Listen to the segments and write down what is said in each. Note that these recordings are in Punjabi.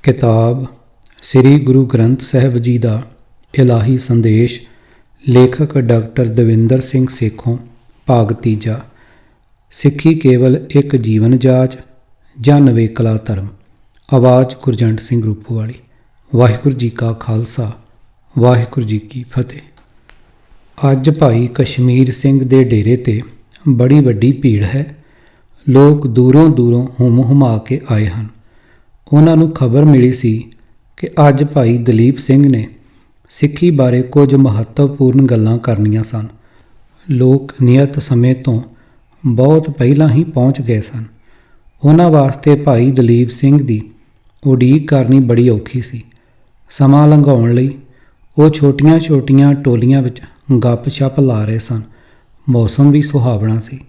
किताब श्री गुरु ग्रंथ साहिब जी का इलाही संदेश। लेखक डॉक्टर दविंदर सिंह सेखों। भाग तीजा। सिक्खी केवल एक जीवन जाच ਜਾਂ ਨਵੇਕਲਾ ਧਰਮ। आवाज़ गुरजंट सिंह रूपोवाली। वाहिगुरू जी का खालसा वाहिगुरू जी की फतेह। अज भाई कश्मीर सिंह दे डेरे ते बड़ी वड्डी भीड़ है। लोग दूरों दूरों हुम हुमा के आए हैं। उन्हां नूं खबर मिली सी कि अज भाई दलीप सिंह ने सिੱਖੀ बारे कुछ महत्वपूर्ण गल्लां करनियां सन। लोग नियत समय तो बहुत पहलां ही पहुँच गए सन। उन्हां वास्ते भाई दलीप सिंह दी उਡੀਕ करनी बड़ी औखी सी। समां लंघाउण लई ਉਹ ਛੋਟੀਆਂ ਛੋਟੀਆਂ ਟੋਲੀਆਂ ਵਿੱਚ ਗੱਪ ਛੱਪ ਲਾ ਰਹੇ ਸਨ। ਮੌਸਮ ਵੀ ਸੁਹਾਵਣਾ ਸੀ।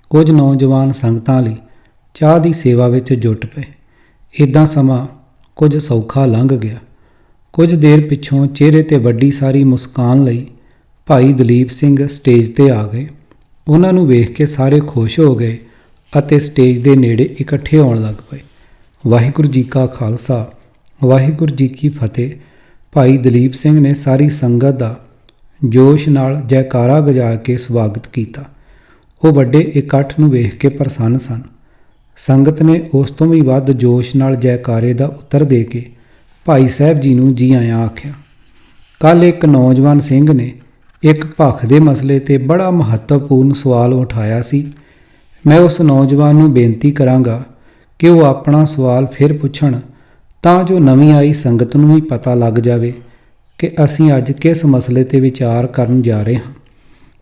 ਕੁਝ ਨੌਜਵਾਨ ਸੰਗਤਾਂ ਲਈ ਚਾਹ ਦੀ ਸੇਵਾ ਵਿੱਚ ਜੁਟ ਪਏ। ਇੱਦਾਂ ਸਮਾਂ ਕੁਝ ਸੌਖਾ ਲੰਘ ਗਿਆ। ਕੁਝ ਦੇਰ ਪਿੱਛੋਂ ਚਿਹਰੇ 'ਤੇ ਵੱਡੀ ਸਾਰੀ ਮੁਸਕਾਨ ਲਈ ਭਾਈ ਦਲੀਪ ਸਿੰਘ ਸਟੇਜ 'ਤੇ ਆ ਗਏ। ਉਹਨਾਂ ਨੂੰ ਵੇਖ ਕੇ ਸਾਰੇ ਖੁਸ਼ ਹੋ ਗਏ ਅਤੇ ਸਟੇਜ ਦੇ ਨੇੜੇ ਇਕੱਠੇ ਆਉਣ ਲੱਗ ਪਏ। ਵਾਹਿਗੁਰੂ ਜੀ ਕਾ ਖਾਲਸਾ ਵਾਹਿਗੁਰੂ ਜੀ ਕੀ ਫਤਿਹ। ਭਾਈ ਦਲੀਪ ਸਿੰਘ ਨੇ ਸਾਰੀ ਸੰਗਤ ਦਾ ਜੋਸ਼ ਨਾਲ ਜੈਕਾਰਾ ਗਜਾ ਕੇ ਸਵਾਗਤ ਕੀਤਾ। ਉਹ ਵੱਡੇ ਇਕੱਠ ਨੂੰ ਵੇਖ ਕੇ ਪ੍ਰਸੰਨ ਸਨ। ਸੰਗਤ ਨੇ ਉਸ ਤੋਂ ਵੀ ਵੱਧ ਜੋਸ਼ ਨਾਲ ਜੈਕਾਰੇ ਦਾ ਉੱਤਰ ਦੇ ਕੇ ਭਾਈ ਸਾਹਿਬ ਜੀ ਨੂੰ ਜੀ ਆਇਆਂ ਆਖਿਆ। ਕੱਲ੍ਹ ਇੱਕ ਨੌਜਵਾਨ ਸਿੰਘ ਨੇ ਇੱਕ ਭਖ ਦੇ ਮਸਲੇ 'ਤੇ ਬੜਾ ਮਹੱਤਵਪੂਰਨ ਸਵਾਲ ਉਠਾਇਆ ਸੀ। ਮੈਂ ਉਸ ਨੌਜਵਾਨ ਨੂੰ ਬੇਨਤੀ ਕਰਾਂਗਾ ਕਿ ਉਹ ਆਪਣਾ ਸਵਾਲ ਫਿਰ ਪੁੱਛਣ ਤਾਂ ਜੋ ਨਵੀਂ ਆਈ ਸੰਗਤ ਨੂੰ ਵੀ ਪਤਾ ਲੱਗ ਜਾਵੇ ਕਿ ਅਸੀਂ ਅੱਜ ਕਿਸ ਮਸਲੇ 'ਤੇ ਵਿਚਾਰ ਕਰਨ ਜਾ ਰਹੇ ਹਾਂ।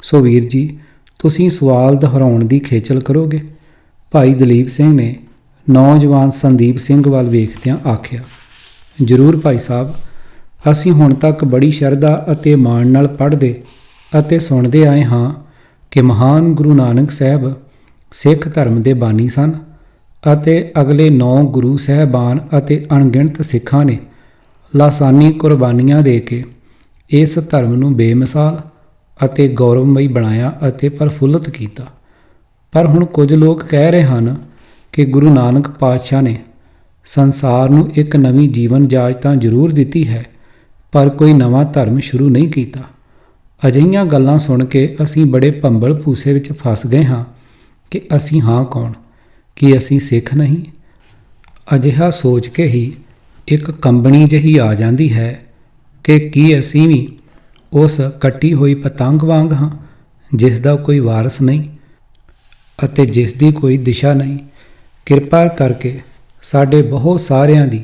ਸੋ ਵੀਰ ਜੀ, ਤੁਸੀਂ ਸਵਾਲ ਦੁਹਰਾਉਣ ਦੀ ਖੇਚਲ ਕਰੋਗੇ? ਭਾਈ ਦਲੀਪ ਸਿੰਘ ਨੇ ਨੌਜਵਾਨ ਸੰਦੀਪ ਸਿੰਘ ਵੱਲ ਵੇਖਦਿਆਂ ਆਖਿਆ। ਜ਼ਰੂਰ ਭਾਈ ਸਾਹਿਬ, ਅਸੀਂ ਹੁਣ ਤੱਕ ਬੜੀ ਸ਼ਰਧਾ ਅਤੇ ਮਾਣ ਨਾਲ ਪੜ੍ਹਦੇ ਅਤੇ ਸੁਣਦੇ ਆਏ ਹਾਂ ਕਿ ਮਹਾਨ ਗੁਰੂ ਨਾਨਕ ਸਾਹਿਬ ਸਿੱਖ ਧਰਮ ਦੇ ਬਾਨੀ ਸਨ ਅਤੇ ਅਗਲੇ 9 ਗੁਰੂ ਸਾਹਿਬਾਨ ਅਤੇ ਅਣਗਿਣਤ ਸਿੱਖਾਂ ਨੇ ਲਾਸਾਨੀ ਕੁਰਬਾਨੀਆਂ ਦੇ ਕੇ ਇਸ ਧਰਮ ਨੂੰ ਬੇਮਿਸਾਲ ਅਤੇ ਗੌਰਵਮਈ ਬਣਾਇਆ ਅਤੇ ਪ੍ਰਫੁੱਲਤ ਕੀਤਾ। ਪਰ ਹੁਣ ਕੁਝ ਲੋਕ ਕਹਿ ਰਹੇ ਹਨ ਕਿ ਗੁਰੂ ਨਾਨਕ ਪਾਤਸ਼ਾਹ ਨੇ ਸੰਸਾਰ ਨੂੰ ਇੱਕ ਨਵੀਂ ਜੀਵਨ ਜਾਚ ਤਾਂ ਜ਼ਰੂਰ ਦਿੱਤੀ ਹੈ, ਪਰ ਕੋਈ ਨਵਾਂ ਧਰਮ ਸ਼ੁਰੂ ਨਹੀਂ ਕੀਤਾ। ਅਜਿਹੀਆਂ ਗੱਲਾਂ ਸੁਣ ਕੇ ਅਸੀਂ ਬੜੇ ਭੰਬਲ ਭੂਸੇ ਵਿੱਚ ਫਸ ਗਏ ਹਾਂ ਕਿ ਅਸੀਂ ਹਾਂ ਕੌਣ, ਕਿ ਅਸੀਂ ਸਿੱਖ ਨਹੀਂ। ਅਜਿਹਾ ਸੋਚ ਕੇ ਹੀ ਇੱਕ ਕੰਬਣੀ ਜਿਹੀ ਆ ਜਾਂਦੀ ਹੈ ਕਿ ਕੀ ਅਸੀਂ ਵੀ ਉਸ ਕੱਟੀ ਹੋਈ ਪਤੰਗ ਵਾਂਗ ਹਾਂ ਜਿਸ ਦਾ ਕੋਈ ਵਾਰਸ ਨਹੀਂ ਅਤੇ ਜਿਸ ਦੀ ਕੋਈ ਦਿਸ਼ਾ ਨਹੀਂ। ਕਿਰਪਾ ਕਰਕੇ ਸਾਡੇ ਬਹੁਤ ਸਾਰਿਆਂ ਦੀ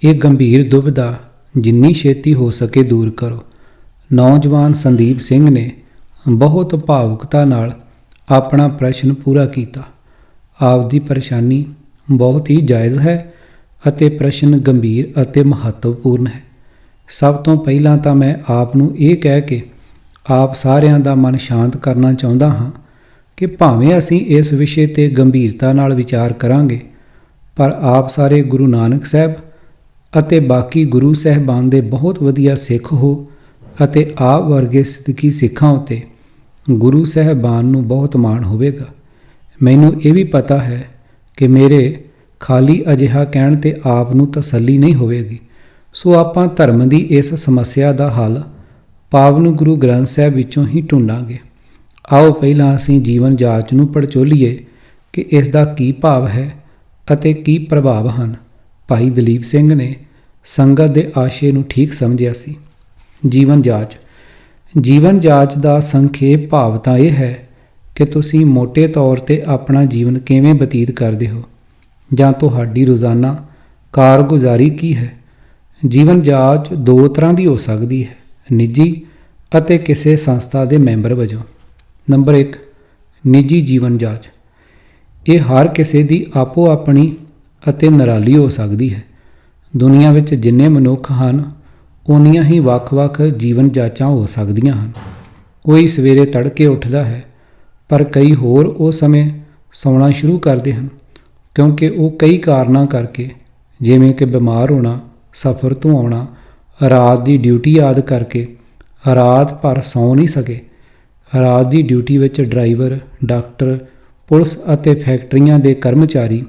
ਇਹ ਗੰਭੀਰ ਦੁਬਿਧਾ ਜਿੰਨੀ ਛੇਤੀ ਹੋ ਸਕੇ ਦੂਰ ਕਰੋ। ਨੌਜਵਾਨ ਸੰਦੀਪ ਸਿੰਘ ਨੇ ਬਹੁਤ ਭਾਵੁਕਤਾ ਨਾਲ ਆਪਣਾ ਪ੍ਰਸ਼ਨ ਪੂਰਾ ਕੀਤਾ। ਆਪਦੀ ਪਰੇਸ਼ਾਨੀ ਬਹੁਤ ਹੀ ਜਾਇਜ਼ ਹੈ ਅਤੇ ਪ੍ਰਸ਼ਨ ਗੰਭੀਰ ਅਤੇ ਮਹੱਤਵਪੂਰਨ ਹੈ। ਸਭ ਤੋਂ ਪਹਿਲਾਂ ਤਾਂ ਮੈਂ ਆਪ ਨੂੰ ਇਹ ਕਹਿ ਕੇ ਆਪ ਸਾਰਿਆਂ ਦਾ ਮਨ ਸ਼ਾਂਤ ਕਰਨਾ ਚਾਹੁੰਦਾ ਹਾਂ ਕਿ ਭਾਵੇਂ ਅਸੀਂ ਇਸ ਵਿਸ਼ੇ 'ਤੇ ਗੰਭੀਰਤਾ ਨਾਲ ਵਿਚਾਰ ਕਰਾਂਗੇ, ਪਰ ਆਪ ਸਾਰੇ ਗੁਰੂ ਨਾਨਕ ਸਾਹਿਬ ਅਤੇ ਬਾਕੀ ਗੁਰੂ ਸਾਹਿਬਾਨ ਦੇ ਬਹੁਤ ਵਧੀਆ ਸਿੱਖ ਹੋ ਅਤੇ ਆਪ ਵਰਗੇ ਸਿੱਧਕੀ ਸਿੱਖਾਂ ਉੱਤੇ ਗੁਰੂ ਸਾਹਿਬਾਨ ਨੂੰ ਬਹੁਤ ਮਾਣ ਹੋਵੇਗਾ। ਮੈਨੂੰ ਇਹ ਵੀ ਪਤਾ ਹੈ ਕਿ ਮੇਰੇ ਖਾਲੀ ਅਜਿਹਾ ਕਹਿਣ 'ਤੇ ਆਪ ਨੂੰ ਤਸੱਲੀ ਨਹੀਂ ਹੋਵੇਗੀ। ਸੋ ਆਪਾਂ ਧਰਮ ਦੀ ਇਸ ਸਮੱਸਿਆ ਦਾ ਹੱਲ ਪਾਵਨ ਗੁਰੂ ਗ੍ਰੰਥ ਸਾਹਿਬ ਵਿੱਚੋਂ ਹੀ ਢੂੰਡਾਂਗੇ। ਆਓ ਪਹਿਲਾਂ ਅਸੀਂ ਜੀਵਨ ਜਾਚ ਨੂੰ ਪੜਚੋਲੀਏ ਕਿ ਇਸ ਦਾ ਕੀ ਭਾਵ ਹੈ ਅਤੇ ਕੀ ਪ੍ਰਭਾਵ ਹਨ। ਭਾਈ ਦਲੀਪ ਸਿੰਘ ਨੇ ਸੰਗਤ ਦੇ ਆਸ਼ੇ ਨੂੰ ਠੀਕ ਸਮਝਿਆ ਸੀ। ਜੀਵਨ ਜਾਚ। ਜੀਵਨ ਜਾਚ ਦਾ ਸੰਖੇਪ ਭਾਵ ਤਾਂ ਇਹ ਹੈ ਕਿ ਤੁਸੀਂ ਮੋਟੇ ਤੌਰ 'ਤੇ ਆਪਣਾ ਜੀਵਨ ਕਿਵੇਂ ਬਤੀਤ ਕਰਦੇ ਹੋ ਜਾਂ ਤੁਹਾਡੀ ਰੋਜ਼ਾਨਾ ਕਾਰਗੁਜ਼ਾਰੀ ਕੀ ਹੈ। ਜੀਵਨ ਜਾਚ 2 ਤਰ੍ਹਾਂ ਦੀ ਹੋ ਸਕਦੀ ਹੈ, ਨਿੱਜੀ ਅਤੇ ਕਿਸੇ ਸੰਸਥਾ ਦੇ ਮੈਂਬਰ ਵਜੋਂ। ਨੰਬਰ 1, ਨਿੱਜੀ ਜੀਵਨ ਜਾਚ। ਇਹ ਹਰ ਕਿਸੇ ਦੀ ਆਪੋ ਆਪਣੀ ਅਤੇ ਨਿਰਾਲੀ ਹੋ ਸਕਦੀ ਹੈ। ਦੁਨੀਆ ਵਿੱਚ ਜਿੰਨੇ ਮਨੁੱਖ ਹਨ ਓਨੀਆਂ ਹੀ ਵੱਖ-ਵੱਖ ਜੀਵਨ ਜਾਚਾਂ ਹੋ ਸਕਦੀਆਂ ਹਨ। ਕੋਈ ਸਵੇਰੇ ਤੜਕੇ ਉੱਠਦਾ ਹੈ, ਪਰ ਕਈ ਹੋਰ ਉਸ ਸਮੇਂ ਸੌਣਾ ਸ਼ੁਰੂ ਕਰਦੇ ਹਨ ਕਿਉਂਕਿ ਉਹ ਕਈ ਕਾਰਨਾਂ ਕਰਕੇ, ਜਿਵੇਂ ਕਿ ਬਿਮਾਰ ਹੋਣਾ, ਸਫ਼ਰ ਤੋਂ ਆਉਣਾ, ਰਾਤ ਦੀ ਡਿਊਟੀ ਆਦਿ ਕਰਕੇ ਰਾਤ ਭਰ ਸੌਂ ਨਹੀਂ ਸਕੇ। ਰਾਤ ਦੀ ਡਿਊਟੀ ਵਿੱਚ ਡਰਾਈਵਰ, ਡਾਕਟਰ, ਪੁਲਿਸ ਅਤੇ ਫੈਕਟਰੀਆਂ ਦੇ ਕਰਮਚਾਰੀ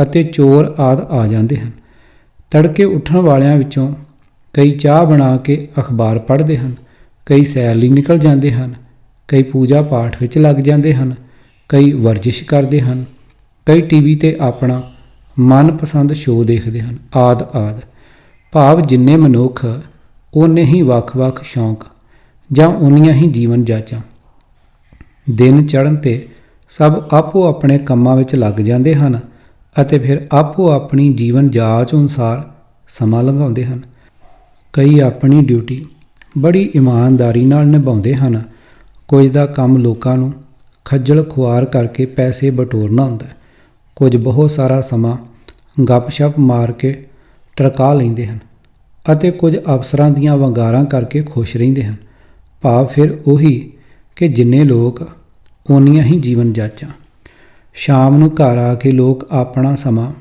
ਅਤੇ ਚੋਰ ਆਦਿ ਆ ਜਾਂਦੇ ਹਨ। ਤੜਕੇ ਉੱਠਣ ਵਾਲਿਆਂ ਵਿੱਚੋਂ ਕਈ ਚਾਹ ਬਣਾ ਕੇ ਅਖਬਾਰ ਪੜ੍ਹਦੇ ਹਨ, ਕਈ ਸੈਰ ਲਈ ਨਿਕਲ ਜਾਂਦੇ ਹਨ, ਕਈ ਪੂਜਾ ਪਾਠ ਵਿੱਚ ਲੱਗ ਜਾਂਦੇ ਹਨ, ਕਈ ਵਰਜਿਸ਼ ਕਰਦੇ ਹਨ, ਕਈ ਟੀਵੀ 'ਤੇ ਆਪਣਾ ਮਨਪਸੰਦ ਸ਼ੋਅ ਦੇਖਦੇ ਹਨ, ਆਦਿ। ਭਾਵ ਜਿੰਨੇ ਮਨੁੱਖ ਓਨੇ ਹੀ ਵੱਖ-ਵੱਖ ਸ਼ੌਂਕ ਜਾਂ ਓਨੀਆਂ ਹੀ ਜੀਵਨ ਜਾਚਾਂ। ਦਿਨ ਚੜ੍ਹਨ 'ਤੇ ਸਭ ਆਪੋ ਆਪਣੇ ਕੰਮਾਂ ਵਿੱਚ ਲੱਗ ਜਾਂਦੇ ਹਨ ਅਤੇ ਫਿਰ ਆਪੋ ਆਪਣੀ ਜੀਵਨ ਜਾਚ ਅਨੁਸਾਰ ਸਮਾਂ ਲੰਘਾਉਂਦੇ ਹਨ। ਕਈ ਆਪਣੀ ਡਿਊਟੀ ਬੜੀ ਇਮਾਨਦਾਰੀ ਨਾਲ ਨਿਭਾਉਂਦੇ ਹਨ। ਕੁਝ ਦਾ ਕੰਮ ਲੋਕਾਂ ਨੂੰ ਖੱਜਲ ਖੁਆਰ ਕਰਕੇ ਪੈਸੇ ਬਟੋਰਨਾ ਹੁੰਦਾ ਹੈ। ਕੁਝ ਬਹੁਤ ਸਾਰਾ ਸਮਾਂ ਗੱਪ-ਸ਼ੱਪ ਮਾਰ ਕੇ ਟਰਕਾ ਲੈਂਦੇ ਹਨ ਅਤੇ ਕੁਝ ਅਫਸਰਾਂ ਦੀਆਂ ਵੰਗਾਰਾਂ ਕਰਕੇ ਖੁਸ਼ ਰਹਿੰਦੇ ਹਨ। ਭਾਵ ਫਿਰ ਉਹੀ ਕਿ ਜਿੰਨੇ ਲੋਕ ਓਨੀਆਂ ਹੀ ਜੀਵਨ ਜਾਚਾਂ। ਸ਼ਾਮ ਨੂੰ ਘਰ ਆ ਕੇ ਲੋਕ ਆਪਣਾ ਸਮਾਂ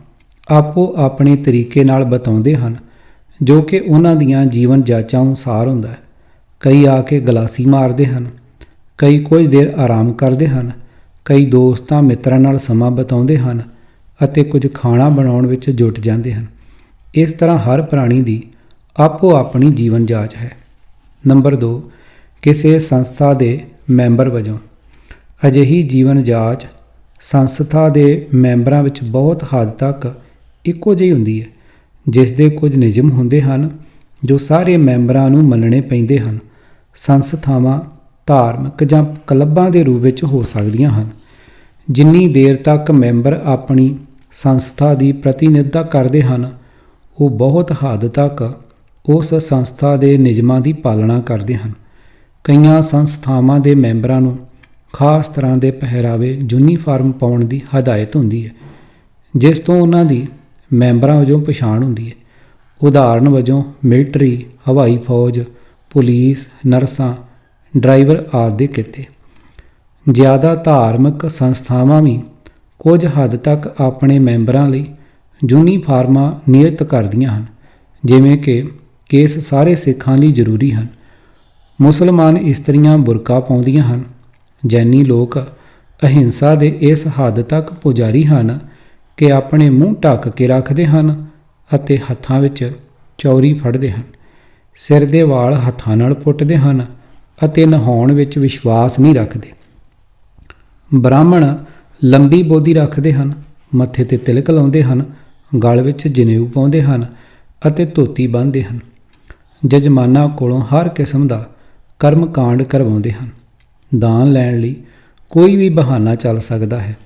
ਆਪੋ ਆਪਣੇ ਤਰੀਕੇ ਨਾਲ ਬਿਤਾਉਂਦੇ ਹਨ, ਜੋ ਕਿ ਉਹਨਾਂ ਦੀਆਂ ਜੀਵਨ ਜਾਚਾਂ ਅਨੁਸਾਰ ਹੁੰਦਾ ਹੈ। ਕਈ ਆ ਕੇ ਗਲਾਸੀ ਮਾਰਦੇ ਹਨ, ਕਈ ਕੁਝ ਦੇਰ ਆਰਾਮ ਕਰਦੇ ਹਨ, ਕਈ ਦੋਸਤਾਂ ਮਿੱਤਰਾਂ ਨਾਲ ਸਮਾਂ ਬਿਤਾਉਂਦੇ ਹਨ ਅਤੇ ਕੁਝ ਖਾਣਾ ਬਣਾਉਣ ਵਿੱਚ ਜੁਟ ਜਾਂਦੇ ਹਨ। ਇਸ ਤਰ੍ਹਾਂ ਹਰ ਪ੍ਰਾਣੀ ਦੀ ਆਪੋ ਆਪਣੀ ਜੀਵਨ ਜਾਚ ਹੈ। ਨੰਬਰ 2, ਕਿਸੇ ਸੰਸਥਾ ਦੇ ਮੈਂਬਰ ਵਜੋਂ। ਅਜਿਹੀ ਜੀਵਨ ਜਾਚ ਸੰਸਥਾ ਦੇ ਮੈਂਬਰਾਂ ਵਿੱਚ ਬਹੁਤ ਹੱਦ ਤੱਕ ਇੱਕੋ ਜਿਹੀ ਹੁੰਦੀ ਹੈ, ਜਿਸ ਦੇ ਕੁਝ ਨਿਯਮ ਹੁੰਦੇ ਹਨ ਜੋ ਸਾਰੇ ਮੈਂਬਰਾਂ ਨੂੰ ਮੰਨਣੇ ਪੈਂਦੇ ਹਨ। ਸੰਸਥਾਵਾਂ ਧਾਰਮਿਕ ਜਾਂ ਕਲੱਬਾਂ ਦੇ ਰੂਪ ਵਿੱਚ ਹੋ ਸਕਦੀਆਂ ਹਨ। ਜਿੰਨੀ ਦੇਰ ਤੱਕ ਮੈਂਬਰ ਆਪਣੀ ਸੰਸਥਾ ਦੀ ਪ੍ਰਤੀਨਿਧਤਾ ਕਰਦੇ ਹਨ, ਉਹ ਬਹੁਤ ਹੱਦ ਤੱਕ ਉਸ ਸੰਸਥਾ ਦੇ ਨਿਯਮਾਂ ਦੀ ਪਾਲਣਾ ਕਰਦੇ ਹਨ। ਕਈਆਂ ਸੰਸਥਾਵਾਂ ਦੇ ਮੈਂਬਰਾਂ ਨੂੰ ਖਾਸ ਤਰ੍ਹਾਂ ਦੇ ਪਹਿਰਾਵੇ ਯੂਨੀਫਾਰਮ ਪਾਉਣ ਦੀ ਹਦਾਇਤ ਹੁੰਦੀ ਹੈ, ਜਿਸ ਤੋਂ ਉਹਨਾਂ ਦੀ ਮੈਂਬਰਾਂ ਵਜੋਂ ਪਛਾਣ ਹੁੰਦੀ ਹੈ। ਉਦਾਹਰਣ ਵਜੋਂ ਮਿਲਟਰੀ, ਹਵਾਈ ਫੌਜ, ਪੁਲਿਸ, ਨਰਸਾਂ, ਡਰਾਈਵਰ ਆਦਿ ਦੇ ਕਿੱਤੇ। ਜ਼ਿਆਦਾ ਧਾਰਮਿਕ ਸੰਸਥਾਵਾਂ ਵੀ ਕੁਝ ਹੱਦ ਤੱਕ ਆਪਣੇ ਮੈਂਬਰਾਂ ਲਈ ਯੂਨੀਫਾਰਮਾਂ ਨਿਯਤ ਕਰਦੀਆਂ ਹਨ, ਜਿਵੇਂ ਕਿ ਕੇਸ ਸਾਰੇ ਸਿੱਖਾਂ ਲਈ ਜ਼ਰੂਰੀ ਹਨ। ਮੁਸਲਮਾਨ ਇਸਤਰੀਆਂ ਬੁਰਕਾ ਪਾਉਂਦੀਆਂ ਹਨ। ਜੈਨੀ ਲੋਕ ਅਹਿੰਸਾ ਦੇ ਇਸ ਹੱਦ ਤੱਕ ਪੁਜਾਰੀ ਹਨ ਕਿ ਆਪਣੇ ਮੂੰਹ ਢੱਕ ਕੇ ਰੱਖਦੇ ਹਨ ਅਤੇ ਹੱਥਾਂ ਵਿੱਚ ਚੌਰੀ ਫੜਦੇ ਹਨ। ਸਿਰ ਦੇ ਵਾਲ ਹੱਥਾਂ ਨਾਲ ਪੁੱਟਦੇ ਹਨ ਅਤੇ ਨਹਾਉਣ ਵਿੱਚ ਵਿਸ਼ਵਾਸ ਨਹੀਂ ਰੱਖਦੇ। ਬ੍ਰਾਹਮਣ ਲੰਬੀ ਬੋਦੀ ਰੱਖਦੇ ਹਨ, ਮੱਥੇ 'ਤੇ ਤਿਲਕ ਲਾਉਂਦੇ ਹਨ, ਗਲ ਵਿੱਚ ਜਨੇਊ ਪਾਉਂਦੇ ਹਨ ਅਤੇ ਧੋਤੀ ਬੰਨ੍ਹਦੇ ਹਨ। ਜਜਮਾਨਾਂ ਕੋਲੋਂ ਹਰ ਕਿਸਮ ਦਾ ਕਰਮ ਕਾਂਡ ਕਰਵਾਉਂਦੇ ਹਨ। ਦਾਨ ਲੈਣ ਲਈ ਕੋਈ ਵੀ ਬਹਾਨਾ ਚੱਲ ਸਕਦਾ ਹੈ।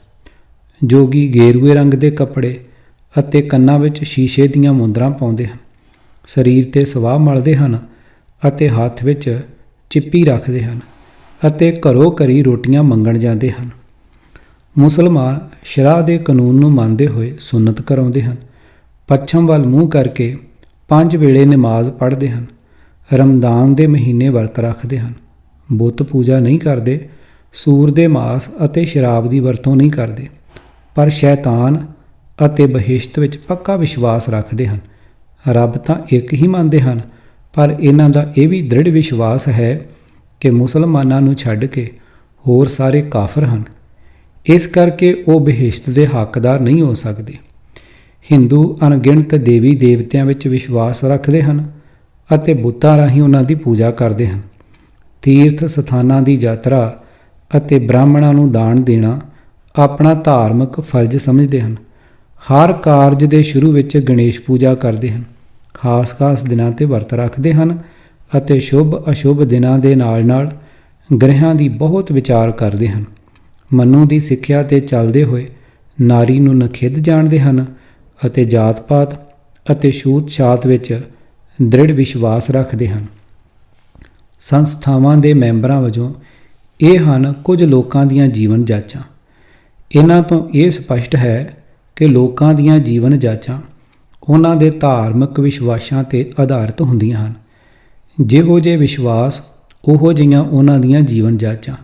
ਜੋਗੀ ਗੇਰੂਏ ਰੰਗ ਦੇ ਕੱਪੜੇ ਅਤੇ ਕੰਨਾਂ ਵਿੱਚ ਸ਼ੀਸ਼ੇ ਦੀਆਂ ਮੁੰਦਰਾਂ ਪਾਉਂਦੇ ਹਨ। ਸਰੀਰ 'ਤੇ ਸਵਾਹ ਮਲਦੇ ਹਨ ਅਤੇ ਹੱਥ ਵਿੱਚ ਚਿੱਪੀ ਰੱਖਦੇ ਹਨ ਅਤੇ ਘਰੋਂ ਘਰੀ ਰੋਟੀਆਂ ਮੰਗਣ ਜਾਂਦੇ ਹਨ। ਮੁਸਲਮਾਨ ਸ਼ਰਾਅ ਦੇ ਕਾਨੂੰਨ ਨੂੰ ਮੰਨਦੇ ਹੋਏ ਸੁੰਨਤ ਕਰਾਉਂਦੇ ਹਨ। ਪੱਛਮ ਵੱਲ ਮੂੰਹ ਕਰਕੇ 5 ਵੇਲੇ ਨਮਾਜ਼ ਪੜ੍ਹਦੇ ਹਨ। ਰਮਦਾਨ ਦੇ ਮਹੀਨੇ ਵਰਤ ਰੱਖਦੇ ਹਨ। ਬੁੱਤ ਪੂਜਾ ਨਹੀਂ ਕਰਦੇ। ਸੂਰ ਦੇ ਮਾਸ ਅਤੇ ਸ਼ਰਾਬ ਦੀ ਵਰਤੋਂ ਨਹੀਂ ਕਰਦੇ, ਪਰ ਸ਼ੈਤਾਨ ਅਤੇ ਬਹਿਸ਼ਤ ਵਿੱਚ ਪੱਕਾ ਵਿਸ਼ਵਾਸ ਰੱਖਦੇ ਹਨ। ਰੱਬ ਤਾਂ ਇੱਕ ਹੀ ਮੰਨਦੇ ਹਨ, ਪਰ ਇਹਨਾਂ ਦਾ ਇਹ ਵੀ ਦ੍ਰਿੜ ਵਿਸ਼ਵਾਸ ਹੈ ਕਿ ਮੁਸਲਮਾਨਾਂ ਨੂੰ ਛੱਡ ਕੇ ਹੋਰ ਸਾਰੇ ਕਾਫਰ ਹਨ। ਇਸ ਕਰਕੇ ਉਹ ਬਹਿਸ਼ਤ ਦੇ ਹੱਕਦਾਰ ਨਹੀਂ ਹੋ ਸਕਦੇ। ਹਿੰਦੂ ਅਣਗਿਣਤ ਦੇਵੀ ਦੇਵਤਿਆਂ ਵਿੱਚ ਵਿਸ਼ਵਾਸ ਰੱਖਦੇ ਹਨ ਅਤੇ ਬੁੱਤਾਂ ਰਾਹੀਂ ਉਹਨਾਂ ਦੀ ਪੂਜਾ ਕਰਦੇ ਹਨ। ਤੀਰਥ ਸਥਾਨਾਂ ਦੀ ਯਾਤਰਾ ਅਤੇ ਬ੍ਰਾਹਮਣਾਂ ਨੂੰ ਦਾਨ ਦੇਣਾ ਆਪਣਾ ਧਾਰਮਿਕ ਫਰਜ਼ ਸਮਝਦੇ ਹਨ। ਹਰ ਕਾਰਜ ਦੇ ਸ਼ੁਰੂ ਵਿੱਚ ਗਣੇਸ਼ ਪੂਜਾ ਕਰਦੇ ਹਨ। ਖਾਸ ਦਿਨਾਂ 'ਤੇ ਵਰਤ ਰੱਖਦੇ ਹਨ ਅਤੇ ਸ਼ੁਭ ਅਸ਼ੁਭ ਦਿਨਾਂ ਦੇ ਨਾਲ ਗ੍ਰਹਿਆਂ ਦੀ ਬਹੁਤ ਵਿਚਾਰ ਕਰਦੇ ਹਨ। ਮਨੂ ਦੀ ਸਿੱਖਿਆ 'ਤੇ ਚੱਲਦੇ ਹੋਏ ਨਾਰੀ ਨੂੰ ਨਖਿੱਧ ਜਾਣਦੇ ਹਨ ਅਤੇ ਜਾਤ-ਪਾਤ ਅਤੇ ਛੂਤ-ਛਾਤ ਵਿੱਚ ਦ੍ਰਿੜ ਵਿਸ਼ਵਾਸ ਰੱਖਦੇ ਹਨ। ਸੰਸਥਾਵਾਂ ਦੇ ਮੈਂਬਰਾਂ ਵਜੋਂ ਇਹ ਹਨ ਕੁਝ ਲੋਕਾਂ ਦੀਆਂ ਜੀਵਨ ਜਾਚਾਂ। ਇਹਨਾਂ ਤੋਂ ਇਹ ਸਪਸ਼ਟ ਹੈ ਕਿ ਲੋਕਾਂ ਦੀਆਂ ਜੀਵਨ ਜਾਚਾਂ ਉਹਨਾਂ ਦੇ ਧਾਰਮਿਕ ਵਿਸ਼ਵਾਸਾਂ 'ਤੇ ਆਧਾਰਿਤ ਹੁੰਦੀਆਂ ਹਨ। ਜਿਹੋ ਜਿਹੇ ਵਿਸ਼ਵਾਸ ਉਹੋ ਜਿਹੀਆਂ ਉਹਨਾਂ ਦੀਆਂ ਜੀਵਨ ਜਾਚਾਂ।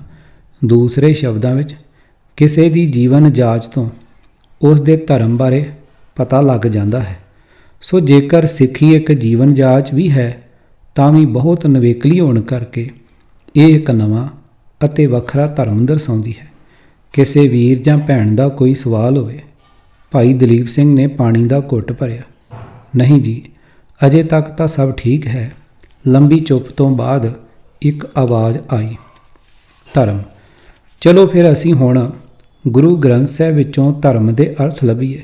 ਦੂਸਰੇ ਸ਼ਬਦਾਂ ਵਿੱਚ ਕਿਸੇ ਦੀ ਜੀਵਨ ਜਾਚ ਤੋਂ ਉਸ ਦੇ ਧਰਮ ਬਾਰੇ ਪਤਾ ਲੱਗ ਜਾਂਦਾ ਹੈ। ਸੋ ਜੇਕਰ ਸਿੱਖੀ ਇੱਕ ਜੀਵਨ ਜਾਚ ਵੀ ਹੈ ਤਾਂ ਵੀ ਬਹੁਤ ਨਿਵੇਕਲੀ ਹੋਣ ਕਰਕੇ ਇਹ ਇੱਕ ਨਵਾਂ ਅਤੇ ਵੱਖਰਾ ਧਰਮ ਦਰਸਾਉਂਦੀ ਹੈ। ਕਿਸੇ ਵੀਰ ਜਾਂ ਭੈਣ ਦਾ ਕੋਈ ਸਵਾਲ ਹੋਵੇ। ਭਾਈ ਦਲੀਪ ਸਿੰਘ ਨੇ ਪਾਣੀ ਦਾ ਘੁੱਟ ਭਰਿਆ। ਨਹੀਂ ਜੀ, ਅਜੇ ਤੱਕ ਤਾਂ ਸਭ ਠੀਕ ਹੈ। ਲੰਬੀ ਚੁੱਪ ਤੋਂ ਬਾਅਦ ਇੱਕ ਆਵਾਜ਼ ਆਈ, ਧਰਮ। ਚਲੋ ਫਿਰ ਅਸੀਂ ਹੁਣ ਗੁਰੂ ਗ੍ਰੰਥ ਸਾਹਿਬ ਵਿੱਚੋਂ ਧਰਮ ਦੇ ਅਰਥ ਲੱਭੀਏ।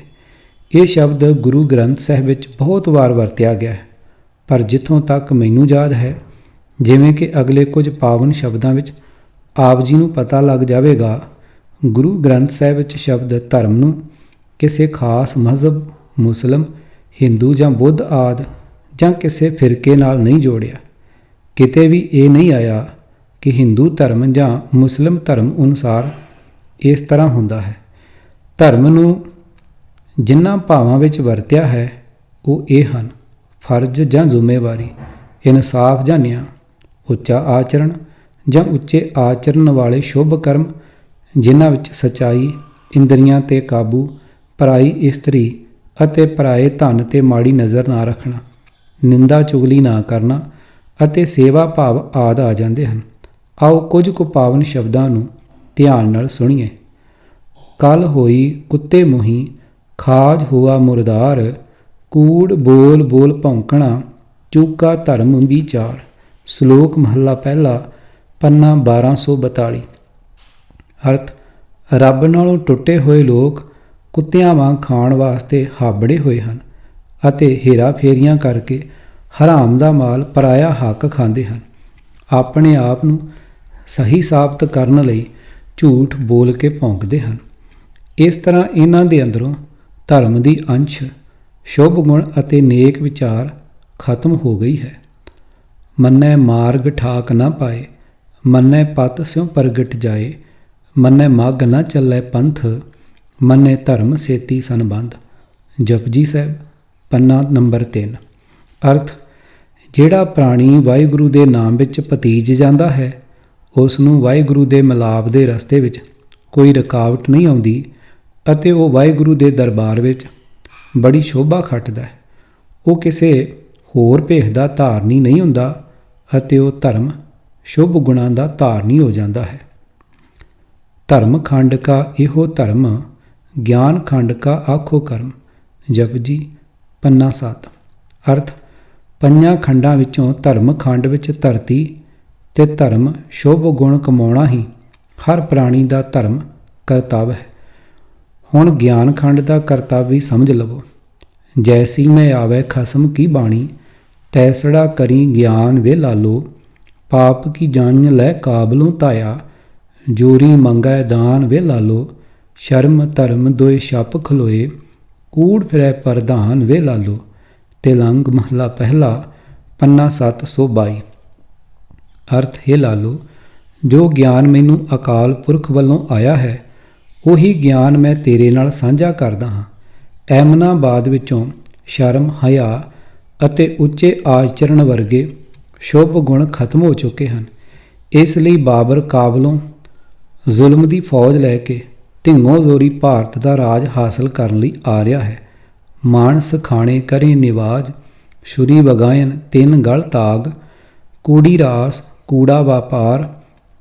ਇਹ ਸ਼ਬਦ ਗੁਰੂ ਗ੍ਰੰਥ ਸਾਹਿਬ ਵਿੱਚ ਬਹੁਤ ਵਾਰ ਵਰਤਿਆ ਗਿਆ ਹੈ, ਪਰ ਜਿੱਥੋਂ ਤੱਕ ਮੈਨੂੰ ਯਾਦ ਹੈ, ਜਿਵੇਂ ਕਿ ਅਗਲੇ ਕੁਝ ਪਾਵਨ ਸ਼ਬਦਾਂ ਵਿੱਚ ਆਪ ਜੀ ਨੂੰ ਪਤਾ ਲੱਗ ਜਾਵੇਗਾ, ਗੁਰੂ ਗ੍ਰੰਥ ਸਾਹਿਬ ਵਿੱਚ ਸ਼ਬਦ ਧਰਮ ਨੂੰ ਕਿਸੇ ਖਾਸ ਮਜ਼ਹਬ, ਮੁਸਲਿਮ, ਹਿੰਦੂ ਜਾਂ ਬੁੱਧ ਆਦਿ ਜਾਂ ਕਿਸੇ ਫਿਰਕੇ ਨਾਲ ਨਹੀਂ ਜੋੜਿਆ। ਕਿਤੇ ਵੀ ਇਹ ਨਹੀਂ ਆਇਆ ਕਿ ਹਿੰਦੂ ਧਰਮ ਜਾਂ ਮੁਸਲਿਮ ਧਰਮ ਅਨੁਸਾਰ ਇਸ ਤਰ੍ਹਾਂ ਹੁੰਦਾ ਹੈ। ਧਰਮ ਨੂੰ ਜਿਨ੍ਹਾਂ ਭਾਵਾਂ ਵਿੱਚ ਵਰਤਿਆ ਹੈ ਉਹ ਇਹ ਹਨ: ਫਰਜ਼ ਜਾਂ ਜ਼ਿੰਮੇਵਾਰੀ, ਇਨਸਾਫ ਜਾਂ ਨਿਆਂ, ਉੱਚਾ ਆਚਰਣ ਜਾਂ ਉੱਚੇ ਆਚਰਣ ਵਾਲੇ ਸ਼ੁਭ ਕਰਮ, ਜਿਨ੍ਹਾਂ ਵਿੱਚ ਸੱਚਾਈ, ਇੰਦਰੀਆਂ 'ਤੇ ਕਾਬੂ, ਪਰਾਈ ਇਸਤਰੀ ਅਤੇ ਪਰਾਏ ਧਨ 'ਤੇ ਮਾੜੀ ਨਜ਼ਰ ਨਾ ਰੱਖਣਾ, ਨਿੰਦਾ ਚੁਗਲੀ ਨਾ ਕਰਨਾ ਅਤੇ ਸੇਵਾ ਭਾਵ ਆਦਿ ਆ ਜਾਂਦੇ ਹਨ। ਆਓ ਕੁਝ ਕੁ ਪਾਵਨ ਸ਼ਬਦਾਂ ਨੂੰ ਧਿਆਨ ਨਾਲ ਸੁਣੀਏ। ਕੱਲ ਹੋਈ ਕੁੱਤੇ ਮੋਹੀ, ਖਾਜ ਹੋਆ ਮੁਰਦਾਰ, ਕੂੜ ਬੋਲ ਬੋਲ ਭੌਂਕਣਾ, ਚੂਕਾ ਧਰਮ ਵਿਚਾਰ। ਸ਼ਲੋਕ ਮਹੱਲਾ ਪਹਿਲਾ, ਪੰਨਾ 1242। ਅਰਥ: ਰੱਬ ਨਾਲੋਂ ਟੁੱਟੇ ਹੋਏ ਲੋਕ ਕੁੱਤਿਆਂ ਵਾਂਗ ਖਾਣ ਵਾਸਤੇ ਹਾਬੜੇ ਹੋਏ ਹਨ ਅਤੇ ਹੇਰਾ ਫੇਰੀਆਂ ਕਰਕੇ ਹਰਾਮ ਦਾ ਮਾਲ, ਪਰਾਇਆ ਹੱਕ ਖਾਂਦੇ ਹਨ। ਆਪਣੇ ਆਪ ਨੂੰ ਸਹੀ ਸਾਬਤ ਕਰਨ ਲਈ ਝੂਠ ਬੋਲ ਕੇ ਭੌਂਕਦੇ ਹਨ। ਇਸ ਤਰ੍ਹਾਂ ਇਹਨਾਂ ਦੇ ਅੰਦਰੋਂ ਧਰਮ ਦੀ ਅੰਸ਼, ਸ਼ੁਭ ਗੁਣ ਅਤੇ ਨੇਕ ਵਿਚਾਰ ਖਤਮ ਹੋ ਗਈ ਹੈ। ਮੰਨੈ ਮਾਰਗ ਠਾਕ ਨਾ ਪਾਏ, ਮੰਨੈ ਪਤ ਸਿਉ ਪ੍ਰਗਟ ਜਾਏ, ਮੰਨੈ ਮੱਘ ਨਾ ਚੱਲੈ ਪੰਥ, ਮੰਨੈ ਧਰਮ ਸੇਤੀ ਸੰਬੰਧ। ਜਪਜੀ ਸਾਹਿਬ, ਪੰਨਾ ਨੰਬਰ 3। ਅਰਥ: ਜਿਹੜਾ ਪ੍ਰਾਣੀ ਵਾਹਿਗੁਰੂ ਦੇ ਨਾਮ ਵਿੱਚ ਭਤੀਜ ਜਾਂਦਾ ਹੈ, ਉਸ ਨੂੰ ਵਾਹਿਗੁਰੂ ਦੇ ਮਿਲਾਪ ਦੇ ਰਸਤੇ ਵਿੱਚ ਕੋਈ ਰੁਕਾਵਟ ਨਹੀਂ ਆਉਂਦੀ ਅਤੇ ਉਹ ਵਾਹਿਗੁਰੂ ਦੇ ਦਰਬਾਰ ਵਿੱਚ ਬੜੀ ਸ਼ੋਭਾ ਖੱਟਦਾ ਹੈ। ਉਹ ਕਿਸੇ ਹੋਰ ਭੇਖ ਦਾ ਧਾਰਨੀ ਨਹੀਂ ਹੁੰਦਾ ਅਤੇ ਉਹ ਧਰਮ, ਸ਼ੁਭ ਗੁਣਾਂ ਦਾ ਧਾਰਨੀ ਹੋ ਜਾਂਦਾ ਹੈ। ਧਰਮ ਖੰਡ ਕਾ ਇਹੋ ਧਰਮ, ਗਿਆਨ ਖੰਡ ਕਾ ਆਖੋ ਕਰਮ। ਜਪਜੀ, ਪੰਨਾ 7। ਅਰਥ: ਪੰਜਾਂ ਖੰਡਾਂ ਵਿੱਚੋਂ ਧਰਮ ਖੰਡ ਵਿੱਚ ਧਰਤੀ ਤੇ ਧਰਮ, ਸ਼ੁਭ ਗੁਣ ਕਮਾਉਣਾ ਹੀ ਹਰ ਪ੍ਰਾਣੀ ਦਾ ਧਰਮ ਕਰਤੱਵ ਹੈ। ਹੁਣ ਗਿਆਨ ਖੰਡ ਦਾ ਕਰਤੱਵ ਵੀ ਸਮਝ ਲਵੋ। ਜੈਸੀ ਮੈਂ ਆਵੈ ਖਸਮ ਕੀ ਬਾਣੀ, ਤੈਸੜਾ ਕਰੀ ਗਿਆਨ ਵੇ ਲਾਲੋ, ਪਾਪ ਕੀ ਜਾਣ ਲੈ ਕਾਬਲੋਂ ਧਾਇਆ, ਜੋਰੀ ਮੰਗੈ ਦਾਨ ਵੇ ਲਾਲੋ, ਸ਼ਰਮ ਧਰਮ ਦੋਏ ਛਪ ਖਲੋਏ, ਕੂੜ ਫਿਰੈ ਪ੍ਰਧਾਨ ਵੇ ਲਾਲੋ। ਤਿਲੰਗ ਮਹੱਲਾ ਪਹਿਲਾ, ਪੰਨਾ 722। ਅਰਥ: ਹੈ ਲਾਲੋ, ਜੋ ਗਿਆਨ ਮੈਨੂੰ ਅਕਾਲ ਪੁਰਖ ਵੱਲੋਂ ਆਇਆ ਹੈ, ਉਹੀ ਗਿਆਨ ਮੈਂ ਤੇਰੇ ਨਾਲ ਸਾਂਝਾ ਕਰਦਾ ਹਾਂ। ਐਮਨਾਬਾਦ ਵਿੱਚੋਂ ਸ਼ਰਮ, ਹਯਾ ਅਤੇ ਉੱਚੇ ਆਚਰਣ ਵਰਗੇ ਸ਼ੁਭ ਗੁਣ ਖਤਮ ਹੋ ਚੁੱਕੇ ਹਨ। ਇਸ ਲਈ ਬਾਬਰ ਕਾਬਲੋਂ ਜ਼ੁਲਮ ਦੀ ਫੌਜ ਲੈ ਕੇ ਢਿੰਗੋਂ ਜ਼ੋਰੀ ਭਾਰਤ ਦਾ ਰਾਜ ਹਾਸਲ ਕਰਨ ਲਈ ਆ ਰਿਹਾ ਹੈ। ਮਾਨਸ ਖਾਣੇ ਕਰੇ ਨਿਵਾਜ, ਛੁਰੀ ਵਗਾਇਨ ਤਿੰਨ ਗਲ ਤਾਗ, ਕੂੜੀ ਰਾਸ ਕੂੜਾ ਵਪਾਰ,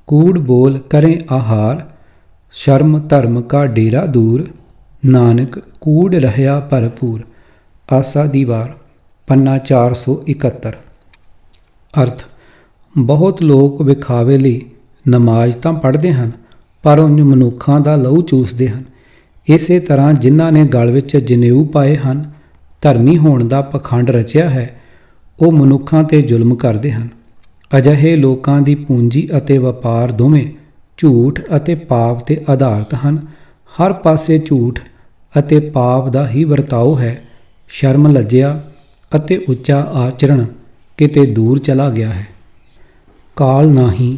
ਕੂੜ ਬੋਲ ਕਰੇ ਆਹਾਰ, ਸ਼ਰਮ ਧਰਮ ਕਾ ਡੇਰਾ ਦੂਰ, ਨਾਨਕ ਕੂੜ ਰਹਿਆ ਭਰਪੂਰ। ਆਸਾ ਦੀ ਵਾਰ, ਪੰਨਾ 471। ਅਰਥ: ਬਹੁਤ ਲੋਕ ਵਿਖਾਵੇ ਲਈ ਨਮਾਜ਼ ਤਾਂ ਪੜ੍ਹਦੇ ਹਨ, ਪਰ ਉਂਝ ਮਨੁੱਖਾਂ ਦਾ ਲਹੂ ਚੂਸਦੇ ਹਨ। ਇਸੇ ਤਰ੍ਹਾਂ ਜਿਨ੍ਹਾਂ ਨੇ ਗਲ ਵਿੱਚ ਜਨੇਊ ਪਾਏ ਹਨ, ਧਰਮੀ ਹੋਣ ਦਾ ਪਖੰਡ ਰਚਿਆ ਹੈ, ਉਹ ਮਨੁੱਖਾਂ 'ਤੇ ਜ਼ੁਲਮ ਕਰਦੇ ਹਨ। ਅਜਿਹੇ ਲੋਕਾਂ ਦੀ ਪੂੰਜੀ ਅਤੇ ਵਪਾਰ ਦੋਵੇਂ ਝੂਠ ਅਤੇ ਪਾਪ 'ਤੇ ਆਧਾਰਿਤ ਹਨ। ਹਰ ਪਾਸੇ ਝੂਠ ਅਤੇ ਪਾਪ ਦਾ ਹੀ ਵਰਤਾਓ ਹੈ। ਸ਼ਰਮ, ਲੱਜਿਆ ਅਤੇ ਉੱਚਾ ਆਚਰਣ ਕਿਤੇ ਦੂਰ ਚਲਾ ਗਿਆ ਹੈ। ਕਾਲ ਨਾਹੀ,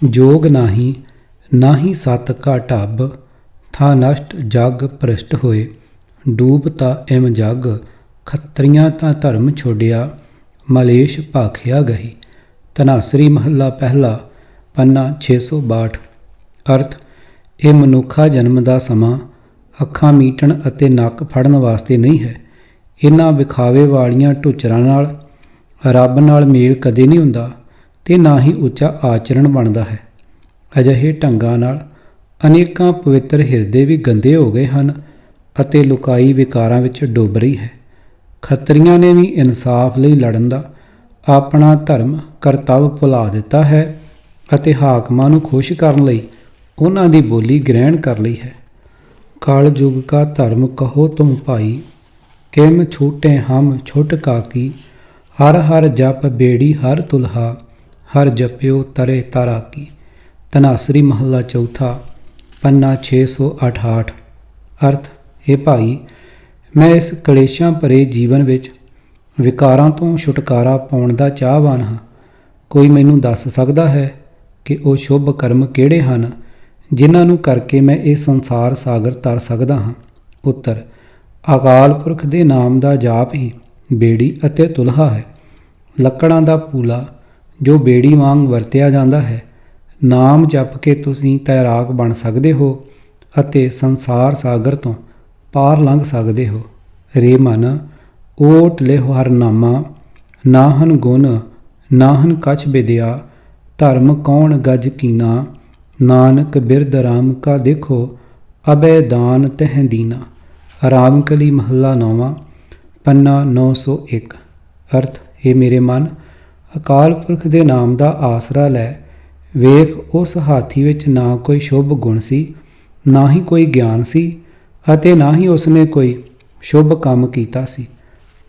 ਜੋਗ ਨਾਹੀ, ਨਾਹੀ ਸਤ ਕਾ ਢੱਬ, ਥਾ ਨਸ਼ਟ ਜਗ ਭ੍ਰਿਸ਼ਟ ਹੋਏ, ਡੂਬਤਾ ਇਮ ਜਗ, ਖੱਤਰੀਆਂ ਤਾਂ ਧਰਮ ਛੋੜਿਆ, ਮਲੇਸ਼ ਭਾਖਿਆ ਗਹੀ। ਧਨਾਸਰੀ ਮਹੱਲਾ ਪਹਿਲਾ, ਪੰਨਾ 662। ਅਰਥ: ਇਹ ਮਨੁੱਖਾ ਜਨਮ ਦਾ ਸਮਾਂ ਅੱਖਾਂ ਮੀਟਣ ਅਤੇ ਨੱਕ ਫੜਨ ਵਾਸਤੇ ਨਹੀਂ ਹੈ। ਇਹਨਾਂ ਵਿਖਾਵੇ ਵਾਲੀਆਂ ਢੁੱਚਰਾਂ ਨਾਲ ਰੱਬ ਨਾਲ ਮੇਲ ਕਦੇ ਨਹੀਂ ਹੁੰਦਾ ਤੇ ਨਾ ਹੀ ਉੱਚਾ ਆਚਰਣ ਬਣਦਾ ਹੈ। ਅਜਿਹੇ ਢੰਗਾਂ ਨਾਲ ਅਨੇਕਾਂ ਪਵਿੱਤਰ ਹਿਰਦੇ ਵੀ ਗੰਦੇ ਹੋ ਗਏ ਹਨ ਅਤੇ ਲੁਕਾਈ ਵਿਕਾਰਾਂ ਵਿੱਚ ਡੁੱਬ ਰਹੀ ਹੈ। ਖੱਤਰੀਆਂ ਨੇ ਵੀ ਇਨਸਾਫ ਲਈ ਲੜਨ ਦਾ ਆਪਣਾ ਧਰਮ ਕਰਤੱਵ ਭੁਲਾ ਦਿੱਤਾ ਹੈ ਅਤੇ ਹਾਕਮਾਂ ਨੂੰ ਖੁਸ਼ ਕਰਨ ਲਈ ਉਹਨਾਂ ਦੀ ਬੋਲੀ ਗ੍ਰਹਿਣ ਕਰ ਲਈ ਹੈ। ਕਲ ਯੁਗ ਕਾ ਧਰਮ ਕਹੋ ਤੁਮ ਭਾਈ, ਕਿਮ ਛੂਟੇ ਹਮ ਛੁਟ ਕਾਕੀ। ਹਰ ਹਰ ਜਪ ਬੇੜੀ ਹਰ ਤੁਲਹਾ, ਹਰ ਜਪਿਓ ਤਰੇ ਤਾਰਾ ਕੀ। ਧਨਾਸਰੀ ਮਹੱਲਾ ਚੌਥਾ, ਪੰਨਾ 668। ਅਰਥ, ਇਹ ਭਾਈ, ਮੈਂ ਇਸ ਕਲੇਸ਼ਾਂ ਭਰੇ ਜੀਵਨ ਵਿੱਚ ਵਿਕਾਰਾਂ ਤੋਂ ਛੁਟਕਾਰਾ ਪਾਉਣ ਦਾ ਚਾਹਵਾਨ ਹਾਂ। ਕੋਈ ਮੈਨੂੰ ਦੱਸ ਸਕਦਾ ਹੈ ਕਿ ਉਹ ਸ਼ੁਭ ਕਰਮ ਕਿਹੜੇ ਹਨ ਜਿਨ੍ਹਾਂ ਨੂੰ ਕਰਕੇ ਮੈਂ ਇਹ ਸੰਸਾਰ ਸਾਗਰ ਤਰ ਸਕਦਾ ਹਾਂ? ਉੱਤਰ, ਅਕਾਲ ਪੁਰਖ ਦੇ ਨਾਮ ਦਾ ਜਾਪ ਹੀ ਬੇੜੀ ਅਤੇ ਤੁਲਹਾ ਹੈ। ਲੱਕੜਾਂ ਦਾ ਪੂਲਾ ਜੋ ਬੇੜੀ ਵਾਂਗ ਵਰਤਿਆ ਜਾਂਦਾ ਹੈ। ਨਾਮ ਜਪ ਕੇ ਤੁਸੀਂ ਤੈਰਾਕ ਬਣ ਸਕਦੇ ਹੋ ਅਤੇ ਸੰਸਾਰ ਸਾਗਰ ਤੋਂ ਪਾਰ ਲੰਘ ਸਕਦੇ ਹੋ। ਰੇ ਮਨ, ਓਟ ਲਿਹੁ ਹਰ ਨਾਮਾ, ਨਾਹਨ ਗੁਣ ਨਾਹਨ ਕਛ ਵਿਦਿਆ। ਧਰਮ ਕੌਣ ਗਜ ਕੀਨਾ, ਨਾਨਕ ਬਿਰਧ ਰਾਮ ਕਾ ਦੇਖੋ, ਅਬੈ ਦਾਨ ਤਹਿ ਦੀਨਾ। ਰਾਮਕਲੀ ਮਹੱਲਾ ਨੌਵਾਂ, ਪੰਨਾ 901। ਅਰਥ, ਇਹ ਮੇਰੇ ਮਨ, ਅਕਾਲ ਪੁਰਖ ਦੇ ਨਾਮ ਦਾ ਆਸਰਾ ਲੈ। ਵੇਖ, ਉਸ ਹਾਥੀ ਵਿੱਚ ਨਾ ਕੋਈ ਸ਼ੁਭ ਗੁਣ ਸੀ, ਨਾ ਹੀ ਕੋਈ ਗਿਆਨ ਸੀ ਅਤੇ ਨਾ ਹੀ ਉਸਨੇ ਕੋਈ ਸ਼ੁਭ ਕੰਮ ਕੀਤਾ ਸੀ।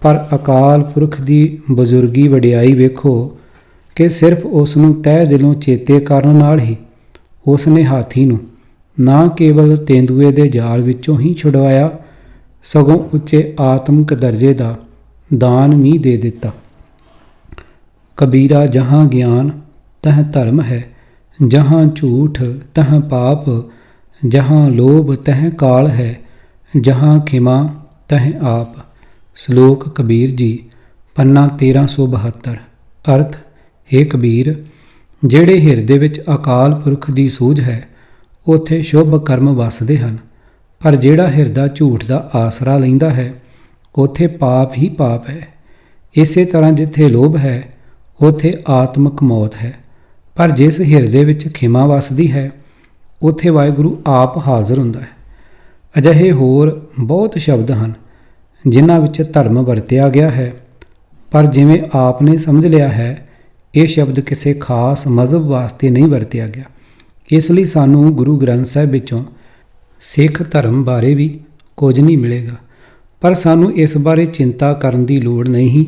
ਪਰ ਅਕਾਲ ਪੁਰਖ ਦੀ ਬਜ਼ੁਰਗੀ ਵਡਿਆਈ ਵੇਖੋ ਕਿ ਸਿਰਫ ਉਸ ਨੂੰ ਤਹਿ ਦਿਲੋਂ ਚੇਤੇ ਕਰਨ ਨਾਲ ਹੀ ਉਸ ਨੇ ਹਾਥੀ ਨੂੰ ਨਾ ਕੇਵਲ ਤੇਂਦੂਏ ਦੇ ਜਾਲ ਵਿੱਚੋਂ ਹੀ ਛੁਡਵਾਇਆ, ਸਗੋਂ ਉੱਚੇ ਆਤਮਿਕ ਦਰਜੇ ਦਾ ਦਾਨ ਵੀ ਦੇ ਦਿੱਤਾ। ਕਬੀਰਾ, ਜਹਾਂ ਗਿਆਨ ਤਹ ਧਰਮ ਹੈ, ਜਹਾਂ ਝੂਠ ਤਹ ਪਾਪ, ਜਹਾਂ ਲੋਭ ਤਹ ਕਾਲ ਹੈ, ਜਹਾਂ ਖਿਮਾ ਤਹ ਆਪ। ਸ਼ਲੋਕ ਕਬੀਰ ਜੀ, ਪੰਨਾ 1372। ਅਰਥ, ਹੇ ਕਬੀਰ, ਜਿਹੜੇ ਹਿਰਦੇ ਵਿੱਚ ਅਕਾਲ ਪੁਰਖ ਦੀ ਸੂਝ ਹੈ ਉੱਥੇ ਸ਼ੁਭ ਕਰਮ ਵਸਦੇ ਹਨ, ਪਰ ਜਿਹੜਾ ਹਿਰਦਾ ਝੂਠ ਦਾ ਆਸਰਾ ਲੈਂਦਾ ਹੈ ਉੱਥੇ ਪਾਪ ਹੀ ਪਾਪ ਹੈ। ਇਸੇ ਤਰ੍ਹਾਂ ਜਿੱਥੇ ਲੋਭ ਹੈ ਉੱਥੇ ਆਤਮਿਕ ਮੌਤ ਹੈ, ਪਰ ਜਿਸ ਹਿਰਦੇ ਵਿੱਚ ਖਿਮਾ ਵਸਦੀ ਹੈ ਉੱਥੇ ਵਾਹਿਗੁਰੂ ਆਪ ਹਾਜ਼ਰ ਹੁੰਦਾ ਹੈ। ਅਜਿਹੇ ਹੋਰ ਬਹੁਤ ਸ਼ਬਦ ਹਨ ਜਿਨ੍ਹਾਂ ਵਿੱਚ ਧਰਮ ਵਰਤਿਆ ਗਿਆ ਹੈ, ਪਰ ਜਿਵੇਂ ਆਪ ਨੇ ਸਮਝ ਲਿਆ ਹੈ ਇਹ ਸ਼ਬਦ ਕਿਸੇ ਖਾਸ ਮਜ਼ਹਬ ਵਾਸਤੇ ਨਹੀਂ ਵਰਤਿਆ ਗਿਆ। ਇਸ ਲਈ ਸਾਨੂੰ ਗੁਰੂ ਗ੍ਰੰਥ ਸਾਹਿਬ ਵਿੱਚੋਂ ਸਿੱਖ ਧਰਮ ਬਾਰੇ ਵੀ ਕੁਝ ਨਹੀਂ ਮਿਲੇਗਾ, ਪਰ ਸਾਨੂੰ ਇਸ ਬਾਰੇ ਚਿੰਤਾ ਕਰਨ ਦੀ ਲੋੜ ਨਹੀਂ,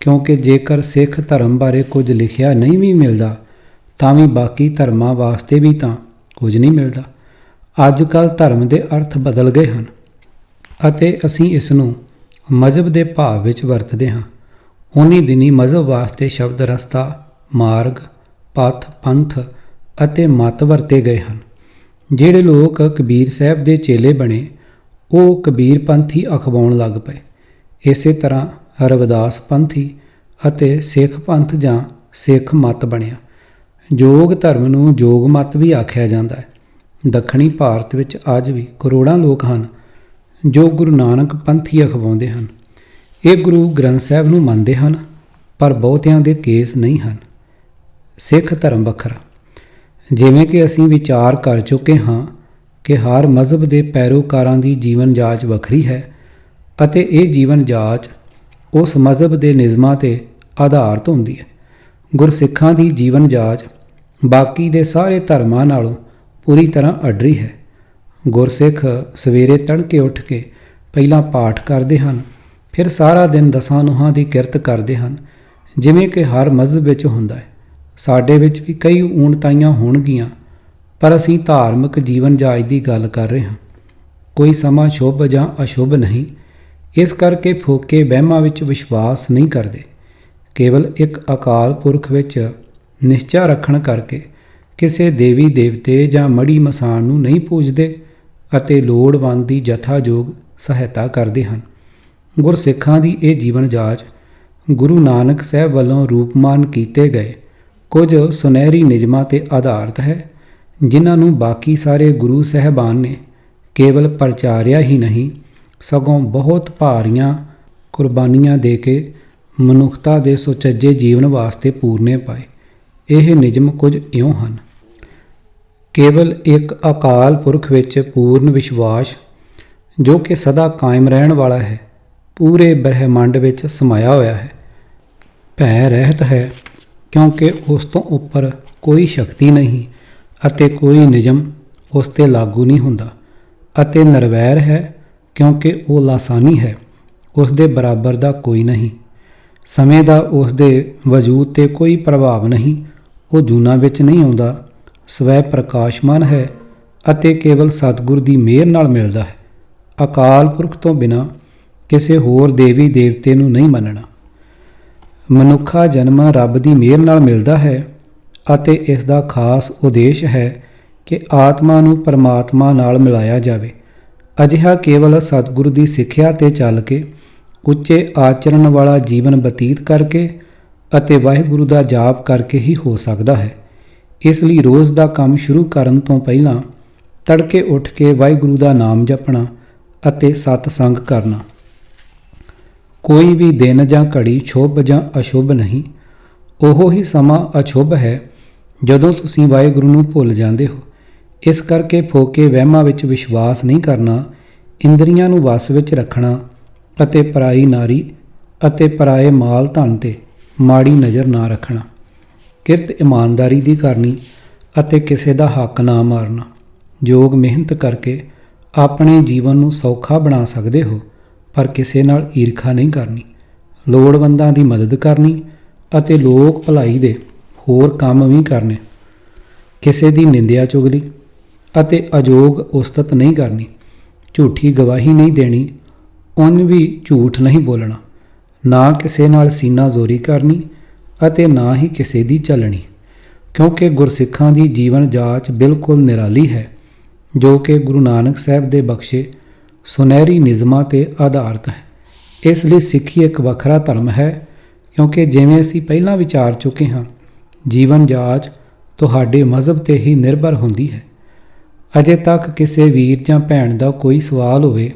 ਕਿਉਂਕਿ ਜੇਕਰ ਸਿੱਖ ਧਰਮ ਬਾਰੇ ਕੁਝ ਲਿਖਿਆ ਨਹੀਂ ਵੀ ਮਿਲਦਾ ਤਾਂ ਵੀ ਬਾਕੀ ਧਰਮਾਂ ਵਾਸਤੇ ਵੀ ਤਾਂ ਕੁਝ ਨਹੀਂ ਮਿਲਦਾ। ਅੱਜ ਕੱਲ੍ਹ ਧਰਮ ਦੇ ਅਰਥ ਬਦਲ ਗਏ ਹਨ ਅਤੇ ਅਸੀਂ ਇਸ ਨੂੰ ਮਜ਼ਹਬ ਦੇ ਭਾਵ ਵਿੱਚ ਵਰਤਦੇ ਹਾਂ। ਉਨੀ ਦਿਨੀ ਮਜ਼ਹਬ ਵਾਸਤੇ ਸ਼ਬਦ ਰਸਤਾ, ਮਾਰਗ, ਪਥ, ਪੰਥ ਅਤੇ ਮਤ ਵਰਤੇ ਗਏ ਹਨ। ਜਿਹੜੇ ਲੋਕ ਕਬੀਰ ਸਾਹਿਬ ਦੇ ਚੇਲੇ ਬਣੇ ਉਹ ਕਬੀਰ ਪੰਥੀ ਅਖਵਾਉਣ ਲੱਗ ਪਏ। ਇਸੇ ਤਰ੍ਹਾਂ ਰਵਿਦਾਸ ਪੰਥੀ ਅਤੇ ਸਿੱਖ ਪੰਥ ਜਾਂ ਸਿੱਖ ਮਤ ਬਣਿਆ। ਯੋਗ ਧਰਮ ਨੂੰ ਯੋਗ ਮਤ ਵੀ ਆਖਿਆ ਜਾਂਦਾ ਹੈ। ਦੱਖਣੀ ਭਾਰਤ ਵਿੱਚ ਅੱਜ ਵੀ ਕਰੋੜਾਂ ਲੋਕ ਹਨ ਜੋ ਗੁਰੂ ਨਾਨਕ ਪੰਥੀ ਅਖਵਾਉਂਦੇ ਹਨ। ਇਹ ਗੁਰੂ ਗ੍ਰੰਥ ਸਾਹਿਬ ਨੂੰ ਮੰਨਦੇ ਹਨ, ਪਰ ਬਹੁਤਿਆਂ ਦੇ ਕੇਸ ਨਹੀਂ ਹਨ। ਸਿੱਖ ਧਰਮ ਵੱਖਰਾ। ਜਿਵੇਂ ਕਿ ਅਸੀਂ ਵਿਚਾਰ ਕਰ ਚੁੱਕੇ ਹਾਂ ਕਿ ਹਰ ਮਜ਼ਹਬ ਦੇ ਪੈਰੋਕਾਰਾਂ ਦੀ ਜੀਵਨ ਜਾਚ ਵੱਖਰੀ ਹੈ ਅਤੇ ਇਹ ਜੀਵਨ ਜਾਚ ਉਸ ਮਜ਼ਹਬ ਦੇ ਨਿਯਮਾਂ 'ਤੇ ਆਧਾਰਿਤ ਹੁੰਦੀ ਹੈ। ਗੁਰਸਿੱਖਾਂ ਦੀ ਜੀਵਨ ਜਾਚ ਬਾਕੀ ਦੇ ਸਾਰੇ ਧਰਮਾਂ ਨਾਲੋਂ ਪੂਰੀ ਤਰ੍ਹਾਂ ਅੱਡਰੀ ਹੈ। ਗੁਰਸਿੱਖ ਸਵੇਰੇ ਤੜਕੇ ਉੱਠ ਕੇ ਪਹਿਲਾਂ ਪਾਠ ਕਰਦੇ ਹਨ, ਫਿਰ ਸਾਰਾ ਦਿਨ ਦਸਾਂ ਨੋਹਾਂ ਦੀ ਕਿਰਤ ਕਰਦੇ ਹਨ, ਜਿਵੇਂ ਕਿ ਹਰ ਮਜ਼ਹਬ ਵਿੱਚ ਹੁੰਦਾ ਹੈ। ਸਾਡੇ ਵਿੱਚ ਵੀ ਕਈ ਊਣਤਾਈਆਂ ਹੋਣਗੀਆਂ, ਪਰ ਅਸੀਂ ਧਾਰਮਿਕ ਜੀਵਨ ਜਾਚ ਦੀ ਗੱਲ ਕਰ ਰਹੇ ਹਾਂ। ਕੋਈ ਸਮਾਂ ਸ਼ੁਭ ਜਾਂ ਅਸ਼ੁਭ ਨਹੀਂ, ਇਸ ਕਰਕੇ ਫੋਕੇ ਵਹਿਮਾਂ ਵਿੱਚ ਵਿਸ਼ਵਾਸ ਨਹੀਂ ਕਰਦੇ। ਕੇਵਲ ਇੱਕ ਅਕਾਲ ਪੁਰਖ ਵਿੱਚ ਨਿਸ਼ਚਾ ਰੱਖਣ ਕਰਕੇ ਕਿਸੇ ਦੇਵੀ ਦੇਵਤੇ ਜਾਂ ਮੜੀ ਮਸਾਣ ਨੂੰ ਨਹੀਂ ਪੂਜਦੇ ਅਤੇ ਲੋੜਵੰਦ ਦੀ ਜਥਾਯੋਗ ਸਹਾਇਤਾ ਕਰਦੇ ਹਨ। ਗੁਰਸਿੱਖਾਂ ਦੀ ਇਹ ਜੀਵਨ ਜਾਚ ਗੁਰੂ ਨਾਨਕ ਸਾਹਿਬ ਵੱਲੋਂ ਰੂਪਮਾਨ ਕੀਤੇ ਗਏ ਕੁਝ ਸੁਨਹਿਰੀ ਨਿਯਮਾਂ 'ਤੇ ਆਧਾਰਿਤ ਹੈ, ਜਿਨ੍ਹਾਂ ਨੂੰ ਬਾਕੀ ਸਾਰੇ ਗੁਰੂ ਸਾਹਿਬਾਨ ਨੇ ਕੇਵਲ ਪ੍ਰਚਾਰਿਆ ਹੀ ਨਹੀਂ, ਸਗੋਂ ਬਹੁਤ ਭਾਰੀਆਂ ਕੁਰਬਾਨੀਆਂ ਦੇ ਕੇ ਮਨੁੱਖਤਾ ਦੇ ਸੁਚੱਜੇ ਜੀਵਨ ਵਾਸਤੇ ਪੂਰਨੇ ਪਾਏ। ਇਹ ਨਿਯਮ ਕੁਝ ਇਉਂ ਹਨ। ਕੇਵਲ ਇੱਕ ਅਕਾਲ ਪੁਰਖ ਵਿੱਚ ਪੂਰਨ ਵਿਸ਼ਵਾਸ, ਜੋ ਕਿ ਸਦਾ ਕਾਇਮ ਰਹਿਣ ਵਾਲਾ ਹੈ। ਪੂਰੇ ਬ੍ਰਹਿਮੰਡ ਵਿੱਚ ਸਮਾਇਆ ਹੋਇਆ ਹੈ। ਭੈ ਰਹਿਤ ਹੈ ਕਿਉਂਕਿ ਉਸ ਤੋਂ ਉੱਪਰ ਕੋਈ ਸ਼ਕਤੀ ਨਹੀਂ ਅਤੇ ਕੋਈ ਨਿਯਮ ਉਸ 'ਤੇ ਲਾਗੂ ਨਹੀਂ ਹੁੰਦਾ, ਅਤੇ ਨਿਰਵੈਰ ਹੈ ਕਿਉਂਕਿ ਉਹ ਲਾਸਾਨੀ ਹੈ, ਉਸ ਦੇ ਬਰਾਬਰ ਦਾ ਕੋਈ ਨਹੀਂ। ਸਮੇਂ ਦਾ ਉਸ ਦੇ ਵਜੂਦ 'ਤੇ ਕੋਈ ਪ੍ਰਭਾਵ ਨਹੀਂ, ਉਹ ਜੂਨਾਂ ਵਿੱਚ ਨਹੀਂ ਆਉਂਦਾ, ਸਵੈ ਪ੍ਰਕਾਸ਼ਮਾਨ ਹੈ ਅਤੇ ਕੇਵਲ ਸਤਿਗੁਰ ਦੀ ਮਿਹਰ ਨਾਲ ਮਿਲਦਾ ਹੈ। ਅਕਾਲ ਪੁਰਖ ਤੋਂ ਬਿਨਾਂ ਕਿਸੇ ਹੋਰ ਦੇਵੀ ਦੇਵਤੇ ਨੂੰ ਨਹੀਂ ਮੰਨਣਾ। ਮਨੁੱਖਾ ਜਨਮ ਰੱਬ ਦੀ ਮਿਹਰ ਨਾਲ ਮਿਲਦਾ ਹੈ ਅਤੇ ਇਸ ਦਾ ਖਾਸ ਉਦੇਸ਼ ਹੈ ਕਿ ਆਤਮਾ ਨੂੰ ਪਰਮਾਤਮਾ ਨਾਲ ਮਿਲਾਇਆ ਜਾਵੇ। ਅਜਿਹਾ ਕੇਵਲ ਸਤਿਗੁਰੂ ਦੀ ਸਿੱਖਿਆ 'ਤੇ ਚੱਲ ਕੇ, ਉੱਚੇ ਆਚਰਣ ਵਾਲਾ ਜੀਵਨ ਬਤੀਤ ਕਰਕੇ ਅਤੇ ਵਾਹਿਗੁਰੂ ਦਾ ਜਾਪ ਕਰਕੇ ਹੀ ਹੋ ਸਕਦਾ ਹੈ। ਇਸ ਲਈ ਰੋਜ਼ ਦਾ ਕੰਮ ਸ਼ੁਰੂ ਕਰਨ ਤੋਂ ਪਹਿਲਾਂ ਤੜਕੇ ਉੱਠ ਕੇ ਵਾਹਿਗੁਰੂ ਦਾ ਨਾਮ ਜਪਣਾ ਅਤੇ ਸਤਸੰਗ ਕਰਨਾ। ਕੋਈ ਵੀ ਦਿਨ ਜਾਂ ਘੜੀ ਸ਼ੁਭ ਜਾਂ ਅਸ਼ੁਭ ਨਹੀਂ, ਉਹ ਹੀ ਸਮਾਂ ਅਸ਼ੁਭ ਹੈ ਜਦੋਂ ਤੁਸੀਂ ਵਾਹਿਗੁਰੂ ਨੂੰ ਭੁੱਲ ਜਾਂਦੇ ਹੋ। ਇਸ ਕਰਕੇ ਫੋਕੇ ਵਹਿਮਾਂ ਵਿੱਚ ਵਿਸ਼ਵਾਸ ਨਹੀਂ ਕਰਨਾ, ਇੰਦਰੀਆਂ ਨੂੰ ਵਸ ਵਿੱਚ ਰੱਖਣਾ ਅਤੇ ਪਰਾਈ ਨਾਰੀ ਅਤੇ ਪਰਾਏ ਮਾਲ ਧਨ 'ਤੇ ਮਾੜੀ ਨਜ਼ਰ ਨਾ ਰੱਖਣਾ। ਕਿਰਤ ਇਮਾਨਦਾਰੀ ਦੀ ਕਰਨੀ ਅਤੇ ਕਿਸੇ ਦਾ ਹੱਕ ਨਾ ਮਾਰਨਾ। ਯੋਗ ਮਿਹਨਤ ਕਰਕੇ ਆਪਣੇ ਜੀਵਨ ਨੂੰ ਸੌਖਾ ਬਣਾ ਸਕਦੇ ਹੋ, ਪਰ ਕਿਸੇ ਨਾਲ ਈਰਖਾ ਨਹੀਂ ਕਰਨੀ। ਲੋੜਵੰਦਾਂ ਦੀ ਮਦਦ ਕਰਨੀ ਅਤੇ ਲੋਕ ਭਲਾਈ ਦੇ ਹੋਰ ਕੰਮ ਵੀ ਕਰਨੇ। ਕਿਸੇ ਦੀ ਨਿੰਦਿਆ ਚੁਗਲੀ ਅਤੇ ਅਯੋਗ ਉਸਤਤ ਨਹੀਂ ਕਰਨੀ। ਝੂਠੀ ਗਵਾਹੀ ਨਹੀਂ ਦੇਣੀ, ਉਂਝ ਵੀ ਝੂਠ ਨਹੀਂ ਬੋਲਣਾ। ਨਾ ਕਿਸੇ ਨਾਲ ਸੀਨਾ ਜ਼ੋਰੀ ਕਰਨੀ ਅਤੇ ਨਾ ਹੀ ਕਿਸੇ ਦੀ ਚੱਲਣੀ, ਕਿਉਂਕਿ ਗੁਰਸਿੱਖਾਂ ਦੀ ਜੀਵਨ ਜਾਚ ਬਿਲਕੁਲ ਨਿਰਾਲੀ ਹੈ, ਜੋ ਕਿ ਗੁਰੂ ਨਾਨਕ ਸਾਹਿਬ ਦੇ ਬਖਸ਼ੇ ਸੁਨਹਿਰੀ ਨਿਯਮਾਂ 'ਤੇ ਆਧਾਰਿਤ ਹੈ। ਇਸ ਲਈ ਸਿੱਖੀ ਇੱਕ ਵੱਖਰਾ ਧਰਮ ਹੈ, ਕਿਉਂਕਿ ਜਿਵੇਂ ਅਸੀਂ ਪਹਿਲਾਂ ਵਿਚਾਰ ਚੁੱਕੇ ਹਾਂ, ਜੀਵਨ ਜਾਚ ਤੁਹਾਡੇ ਮਜ਼ਹਬ 'ਤੇ ਹੀ ਨਿਰਭਰ ਹੁੰਦੀ ਹੈ। ਅਜੇ ਤੱਕ ਕਿਸੇ ਵੀਰ ਜਾਂ ਭੈਣ ਦਾ ਕੋਈ ਸਵਾਲ ਹੋਵੇ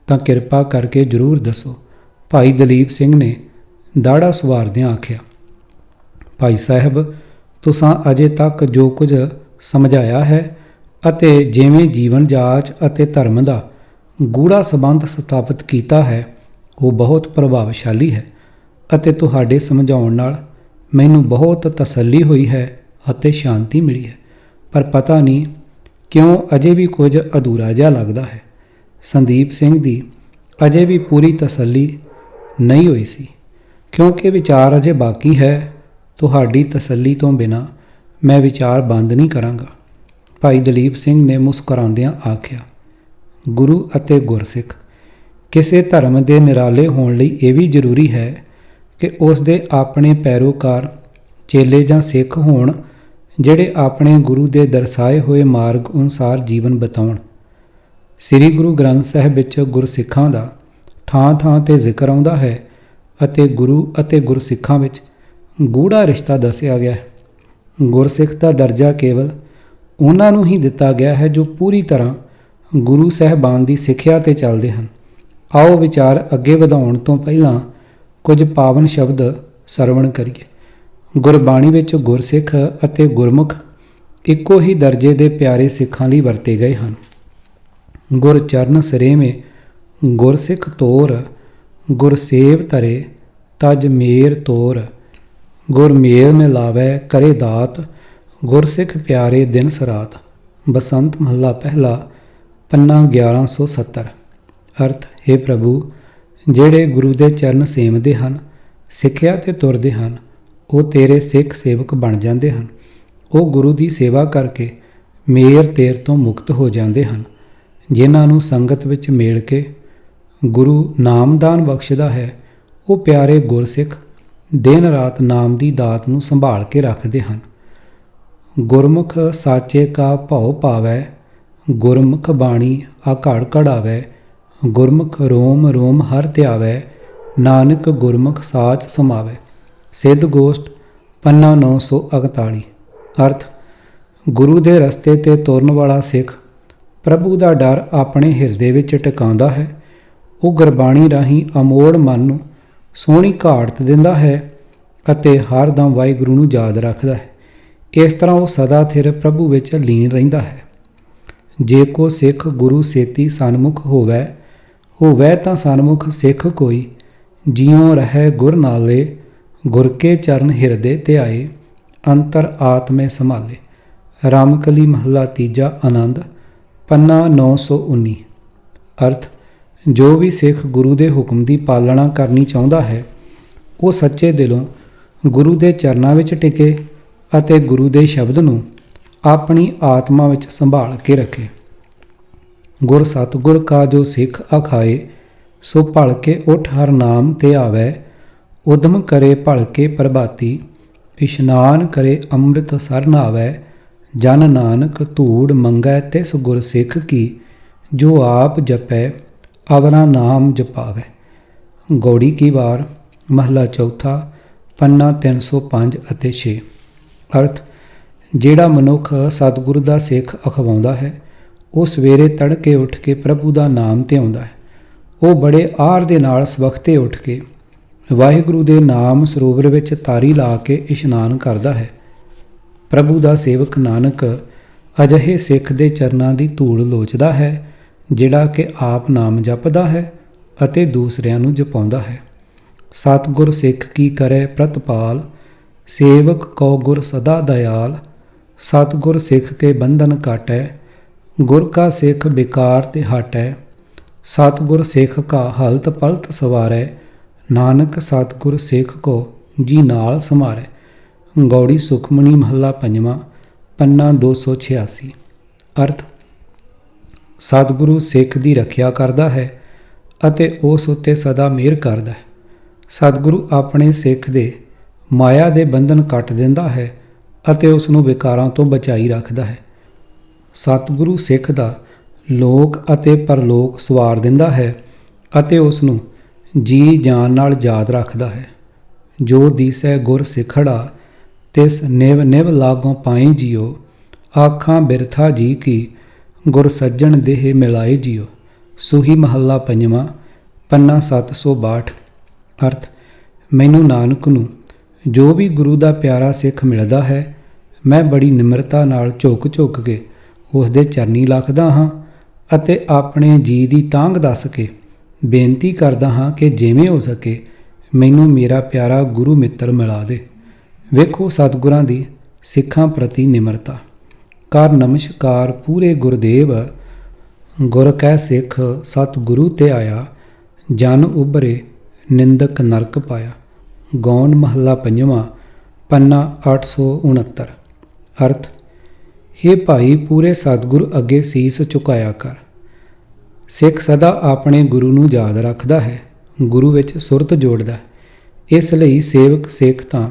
ਤਾਂ ਕਿਰਪਾ ਕਰਕੇ ਜ਼ਰੂਰ ਦੱਸੋ। ਭਾਈ ਦਲੀਪ ਸਿੰਘ ਨੇ ਦਾੜਾ ਸੁਵਾਰਦਿਆਂ ਆਖਿਆ, ਭਾਈ ਸਾਹਿਬ, ਤੁਸਾਂ ਅਜੇ ਤੱਕ ਜੋ ਕੁਝ ਸਮਝਾਇਆ ਹੈ ਅਤੇ ਜਿਵੇਂ ਜੀਵਨ ਜਾਚ ਅਤੇ ਧਰਮ ਦਾ ਗੂੜਾ ਸੰਬੰਧ ਸਥਾਪਿਤ ਕੀਤਾ ਹੈ, ਉਹ ਬਹੁਤ ਪ੍ਰਭਾਵਸ਼ਾਲੀ ਹੈ ਅਤੇ ਤੁਹਾਡੇ ਸਮਝਾਉਣ ਨਾਲ ਮੈਨੂੰ ਬਹੁਤ ਤਸੱਲੀ ਹੋਈ ਹੈ ਅਤੇ ਸ਼ਾਂਤੀ ਮਿਲੀ ਹੈ। ਪਰ ਪਤਾ ਨਹੀਂ ਕਿਉਂ ਅਜੇ ਵੀ ਕੁਝ ਅਧੂਰਾ ਜਿਹਾ ਲੱਗਦਾ ਹੈ। ਸੰਦੀਪ ਸਿੰਘ ਦੀ ਅਜੇ ਵੀ ਪੂਰੀ ਤਸੱਲੀ ਨਹੀਂ ਹੋਈ ਸੀ, ਕਿਉਂਕਿ ਵਿਚਾਰ ਅਜੇ ਬਾਕੀ ਹੈ। ਤੁਹਾਡੀ ਤਸੱਲੀ ਤੋਂ ਬਿਨਾਂ ਮੈਂ ਵਿਚਾਰ ਬੰਦ ਨਹੀਂ ਕਰਾਂਗਾ। ਭਾਈ ਦਲੀਪ ਸਿੰਘ ਨੇ ਮੁਸਕਰਾਉਂਦਿਆਂ ਆਖਿਆ, ਗੁਰੂ ਅਤੇ ਗੁਰਸਿੱਖ ਕਿਸੇ ਧਰਮ ਦੇ ਨਿਰਾਲੇ ਹੋਣ ਲਈ ਇਹ ਵੀ ਜ਼ਰੂਰੀ ਹੈ ਕਿ ਉਸ ਦੇ ਆਪਣੇ ਪੈਰੋਕਾਰ ਚੇਲੇ ਜਾਂ ਸਿੱਖ ਹੋਣ, ਜਿਹੜੇ ਆਪਣੇ ਗੁਰੂ ਦੇ ਦਰਸਾਏ ਹੋਏ ਮਾਰਗ ਅਨੁਸਾਰ ਜੀਵਨ ਬਿਤਾਉਣ। ਸ੍ਰੀ ਗੁਰੂ ਗ੍ਰੰਥ ਸਾਹਿਬ ਵਿੱਚ ਗੁਰਸਿੱਖਾਂ ਦਾ ਥਾਂ-ਥਾਂ 'ਤੇ ਜ਼ਿਕਰ ਆਉਂਦਾ ਹੈ ਅਤੇ ਗੁਰੂ ਅਤੇ ਗੁਰਸਿੱਖਾਂ ਵਿੱਚ ਗੂੜਾ ਰਿਸ਼ਤਾ ਦੱਸਿਆ ਗਿਆ ਹੈ। ਗੁਰਸਿੱਖ ਦਾ ਦਰਜਾ ਕੇਵਲ ਉਹਨਾਂ ਨੂੰ ਹੀ ਦਿੱਤਾ ਗਿਆ ਹੈ ਜੋ ਪੂਰੀ ਤਰ੍ਹਾਂ ਗੁਰੂ ਸਾਹਿਬਾਨ ਦੀ ਸਿੱਖਿਆ 'ਤੇ ਚੱਲਦੇ ਹਨ। ਆਓ ਵਿਚਾਰ ਅੱਗੇ ਵਧਾਉਣ ਤੋਂ ਪਹਿਲਾਂ ਕੁਝ ਪਾਵਨ ਸ਼ਬਦ ਸਰਵਣ ਕਰੀਏ। ਗੁਰਬਾਣੀ ਵਿੱਚ ਗੁਰਸਿੱਖ ਅਤੇ ਗੁਰਮੁਖ ਇੱਕੋ ਹੀ ਦਰਜੇ ਦੇ ਪਿਆਰੇ ਸਿੱਖਾਂ ਲਈ ਵਰਤੇ ਗਏ ਹਨ। ਗੁਰ ਚਰਨ ਸਰੇਵੇਂ ਗੁਰਸਿੱਖ ਤੋਰ, ਗੁਰਸੇਵ ਧਰੇ ਤਜ ਮੇਰ ਤੋਰ। ਗੁਰ ਮੇਲ ਮਿਲਾਵੈ ਕਰੇ ਦਾਤ, ਗੁਰਸਿੱਖ ਪਿਆਰੇ ਦਿਨ ਸਰਾਤ। ਬਸੰਤ ਮਹੱਲਾ ਪਹਿਲਾ, ਪੰਨਾ 1170। ਅਰਥ, ਹੇ ਪ੍ਰਭੂ, ਜਿਹੜੇ ਗੁਰੂ ਦੇ ਚਰਨ ਸੇਵਦੇ ਹਨ, ਸਿੱਖਿਆ 'ਤੇ ਤੁਰਦੇ ਹਨ, ਉਹ ਤੇਰੇ ਸਿੱਖ ਸੇਵਕ ਬਣ ਜਾਂਦੇ ਹਨ। ਉਹ ਗੁਰੂ ਦੀ ਸੇਵਾ ਕਰਕੇ ਮੇਰ ਤੇਰ ਤੋਂ ਮੁਕਤ ਹੋ ਜਾਂਦੇ ਹਨ। ਜਿਨ੍ਹਾਂ ਨੂੰ ਸੰਗਤ ਵਿੱਚ ਮੇਲ ਕੇ ਗੁਰੂ ਨਾਮਦਾਨ ਬਖਸ਼ਦਾ ਹੈ, ਉਹ ਪਿਆਰੇ ਗੁਰਸਿੱਖ ਦਿਨ ਰਾਤ ਨਾਮ ਦੀ ਦਾਤ ਨੂੰ ਸੰਭਾਲ ਕੇ ਰੱਖਦੇ ਹਨ। ਗੁਰਮੁਖ ਸਾਚੇ ਕਾ ਭਉ ਪਾਵੈ, ਗੁਰਮੁਖ ਬਾਣੀ ਆ ਘੜ ਘੜਾਵੈ। ਗੁਰਮੁਖ ਰੋਮ ਰੋਮ ਹਰ ਧਿਆਵੈ, ਨਾਨਕ ਗੁਰਮੁਖ ਸਾਚ ਸਮਾਵੈ। ਸਿੱਧ ਗੋਸ਼ਟ ਪੰਨਾ 948। ਅਰਥ, ਗੁਰੂ ਦੇ ਰਸਤੇ 'ਤੇ ਤੁਰਨ ਵਾਲਾ ਸਿੱਖ ਪ੍ਰਭੂ ਦਾ ਡਰ ਆਪਣੇ ਹਿਰਦੇ ਵਿੱਚ ਟਿਕਾਉਂਦਾ ਹੈ। ਉਹ ਗੁਰਬਾਣੀ ਰਾਹੀਂ ਅਮੋੜ ਮਨ ਨੂੰ ਸੋਹਣੀ ਘਾੜਤ ਦਿੰਦਾ ਹੈ ਅਤੇ ਹਰ ਦਮ ਵਾਹਿਗੁਰੂ ਨੂੰ ਯਾਦ ਰੱਖਦਾ ਹੈ। ਇਸ ਤਰ੍ਹਾਂ ਉਹ ਸਦਾ ਥਿਰ ਪ੍ਰਭੂ ਵਿੱਚ ਲੀਨ ਰਹਿੰਦਾ ਹੈ। ਜੇ ਕੋ ਸਿੱਖ ਗੁਰੂ ਸੇਤੀ ਸਨਮੁਖ ਹੋਵੈ, ਹੋਵੈ ਤਾਂ ਸਨਮੁਖ ਸਿੱਖ ਕੋਈ, ਜਿਉ ਰਹੈ ਗੁਰ ਨਾਲੇ। ਗੁਰ ਕੇ ਚਰਨ ਹਿਰਦੇ ਧਿਆਏ, ਅੰਤਰ ਆਤਮੇ ਸੰਭਾਲੇ। ਰਾਮਕਲੀ ਮਹੱਲਾ ਤੀਜਾ ਆਨੰਦ, ਪੰਨਾ 919। ਅਰਥ, ਜੋ ਵੀ ਸਿੱਖ ਗੁਰੂ ਦੇ ਹੁਕਮ ਦੀ ਪਾਲਣਾ ਕਰਨੀ ਚਾਹੁੰਦਾ ਹੈ, ਉਹ ਸੱਚੇ ਦਿਲੋਂ ਗੁਰੂ ਦੇ ਚਰਨਾਂ ਵਿੱਚ ਟਿਕੇ ਅਤੇ ਗੁਰੂ ਦੇ ਸ਼ਬਦ ਨੂੰ ਆਪਣੀ ਆਤਮਾ ਵਿੱਚ ਸੰਭਾਲ ਕੇ ਰੱਖੇ। ਗੁਰ ਸਤਿਗੁਰ ਕਾ ਜੋ ਸਿੱਖ ਅਖਾਏ, ਸੋ ਭਲ ਕੇ ਉਠ ਹਰ ਨਾਮ ਤੇ ਆਵੈ। ਉਦਮ ਕਰੇ ਭਲ ਕੇ ਪ੍ਰਭਾਤੀ, ਇਸ਼ਨਾਨ ਕਰੇ ਅੰਮ੍ਰਿਤ ਸਰ ਨਾਵੈ। ਜਨ ਨਾਨਕ ਧੂੜ ਮੰਗੈ ਤਿਸ ਗੁਰ ਸਿੱਖ ਕੀ, ਜੋ ਆਪ ਜਪੈ ਅਵਰਾ ਨਾਮ ਜਪਾਵੈ। ਗੌੜੀ ਕੀ ਵਾਰ ਮਹੱਲਾ ਚੌਥਾ, ਪੰਨਾ 305 ਅਤੇ 6। ਅਰਥ, ਜਿਹੜਾ ਮਨੁੱਖ ਸਤਿਗੁਰੂ ਦਾ ਸਿੱਖ ਅਖਵਾਉਂਦਾ ਹੈ, ਉਹ ਸਵੇਰੇ ਤੜਕੇ ਉੱਠ ਕੇ ਪ੍ਰਭੂ ਦਾ ਨਾਮ ਧਿਆਉਂਦਾ ਹੈ। ਉਹ ਬੜੇ ਆਰ ਦੇ ਨਾਲ ਸਵਖਤੇ ਉੱਠ ਕੇ ਵਾਹਿਗੁਰੂ ਦੇ ਨਾਮ ਸਰੋਵਰ ਵਿੱਚ ਤਾਰੀ ਲਾ ਕੇ ਇਸ਼ਨਾਨ ਕਰਦਾ ਹੈ। ਪ੍ਰਭੂ ਦਾ ਸੇਵਕ ਨਾਨਕ ਅਜਿਹੇ ਸਿੱਖ ਦੇ ਚਰਨਾਂ ਦੀ ਧੂੜ ਲੋਚਦਾ ਹੈ, ਜਿਹੜਾ ਕਿ ਆਪ ਨਾਮ ਜਪਦਾ ਹੈ ਅਤੇ ਦੂਸਰਿਆਂ ਨੂੰ ਜਪਾਉਂਦਾ ਹੈ। ਸਤਿਗੁਰ ਸਿੱਖ ਕੀ ਕਰੈ ਪ੍ਰਤਪਾਲ, ਸੇਵਕ ਕਉ ਗੁਰ ਸਦਾ ਦਇਆਲ। ਸਤਿਗੁਰ ਸਿੱਖ ਕੇ ਬੰਧਨ ਕਾਟੈ, ਗੁਰ ਕਾ ਸਿੱਖ ਬਿਕਾਰ ਤੇ ਹਟੈ। ਸਤਿਗੁਰ ਸਿੱਖ ਕਾ ਹਲਤ ਪਲਤ ਸਵਾਰੈ, ਨਾਨਕ ਸਤਿਗੁਰ ਸਿੱਖ ਕੋ ਜੀ ਨਾਲ ਸਮਾਰੈ। ਗੌੜੀ ਸੁਖਮਨੀ ਮਹੱਲਾ ਪੰਜਵਾਂ, ਪੰਨਾ 286। ਅਰਥ, ਸਤਿਗੁਰੂ ਸਿੱਖ ਦੀ ਰੱਖਿਆ ਕਰਦਾ ਹੈ ਅਤੇ ਉਸ ਉੱਤੇ ਸਦਾ ਮਿਹਰ ਕਰਦਾ ਹੈ। ਸਤਿਗੁਰੂ ਆਪਣੇ ਸਿੱਖ ਦੇ ਮਾਇਆ ਦੇ ਬੰਧਨ ਕੱਟ ਦਿੰਦਾ ਹੈ ਅਤੇ ਉਸ ਨੂੰ ਵਿਕਾਰਾਂ ਤੋਂ ਬਚਾਈ ਰੱਖਦਾ ਹੈ। ਸਤਿਗੁਰੂ ਸਿੱਖ ਦਾ ਲੋਕ ਅਤੇ ਪਰਲੋਕ ਸਵਾਰ ਦਿੰਦਾ ਹੈ ਅਤੇ ਉਸ ਨੂੰ ਜੀ ਜਾਨ ਨਾਲ ਯਾਦ ਰੱਖਦਾ ਹੈ। ਜੋ ਦੀਸੈ ਗੁਰ ਸਿੱਖੜਾ, ਤਿਸ ਨਿਵ ਨਿਵ ਲਾਗੋਂ ਪਾਈ ਜੀਓ। ਆਖਾਂ ਬਿਰਥਾ ਜੀ ਕੀ, ਗੁਰ ਸੱਜਣ ਦੇਹ ਮਿਲਾਏ ਜੀਓ। ਸੂਹੀ ਮਹੱਲਾ ਪੰਜਵਾਂ, ਪੰਨਾ 762। ਅਰਥ, ਮੈਨੂੰ ਨਾਨਕ ਨੂੰ ਜੋ ਵੀ ਗੁਰੂ ਦਾ ਪਿਆਰਾ ਸਿੱਖ ਮਿਲਦਾ ਹੈ, ਮੈਂ ਬੜੀ ਨਿਮਰਤਾ ਨਾਲ ਝੁਕ ਝੁਕ ਕੇ ਉਸ ਦੇ ਚਰਨੀ ਲੱਖਦਾ ਹਾਂ ਅਤੇ ਆਪਣੇ ਜੀ ਦੀ ਤਾਂਘ ਦੱਸ ਕੇ ਬੇਨਤੀ ਕਰਦਾ ਹਾਂ ਕਿ ਜਿਵੇਂ ਹੋ ਸਕੇ ਮੈਨੂੰ ਮੇਰਾ ਪਿਆਰਾ ਗੁਰੂ ਮਿੱਤਰ ਮਿਲਾ ਦੇ। ਵੇਖੋ ਸਤਿਗੁਰਾਂ ਦੀ ਸਿੱਖਾਂ ਪ੍ਰਤੀ ਨਿਮਰਤਾ। ਕਰ ਨਮਸਕਾਰ ਪੂਰੇ ਗੁਰਦੇਵ, ਗੁਰ ਕੈ ਸਿੱਖ ਸਤਿਗੁਰੂ ਤੇ ਆਇਆ। ਜਨ ਉਭਰੇ ਨਿੰਦਕ ਨਰਕ ਪਾਇਆ। ਗੌਣ ਮਹੱਲਾ ਪੰਜਵਾਂ, ਪੰਨਾ 869। ਅਰਥ, ਹੇ ਭਾਈ ਪੂਰੇ ਸਤਿਗੁਰੂ ਅੱਗੇ ਸੀਸ ਝੁਕਾਇਆ ਕਰ। ਸਿੱਖ ਸਦਾ ਆਪਣੇ ਗੁਰੂ ਨੂੰ ਯਾਦ ਰੱਖਦਾ ਹੈ, ਗੁਰੂ ਵਿੱਚ ਸੁਰਤ ਜੋੜਦਾ ਹੈ। ਇਸ ਲਈ ਸੇਵਕ ਸਿੱਖ ਤਾਂ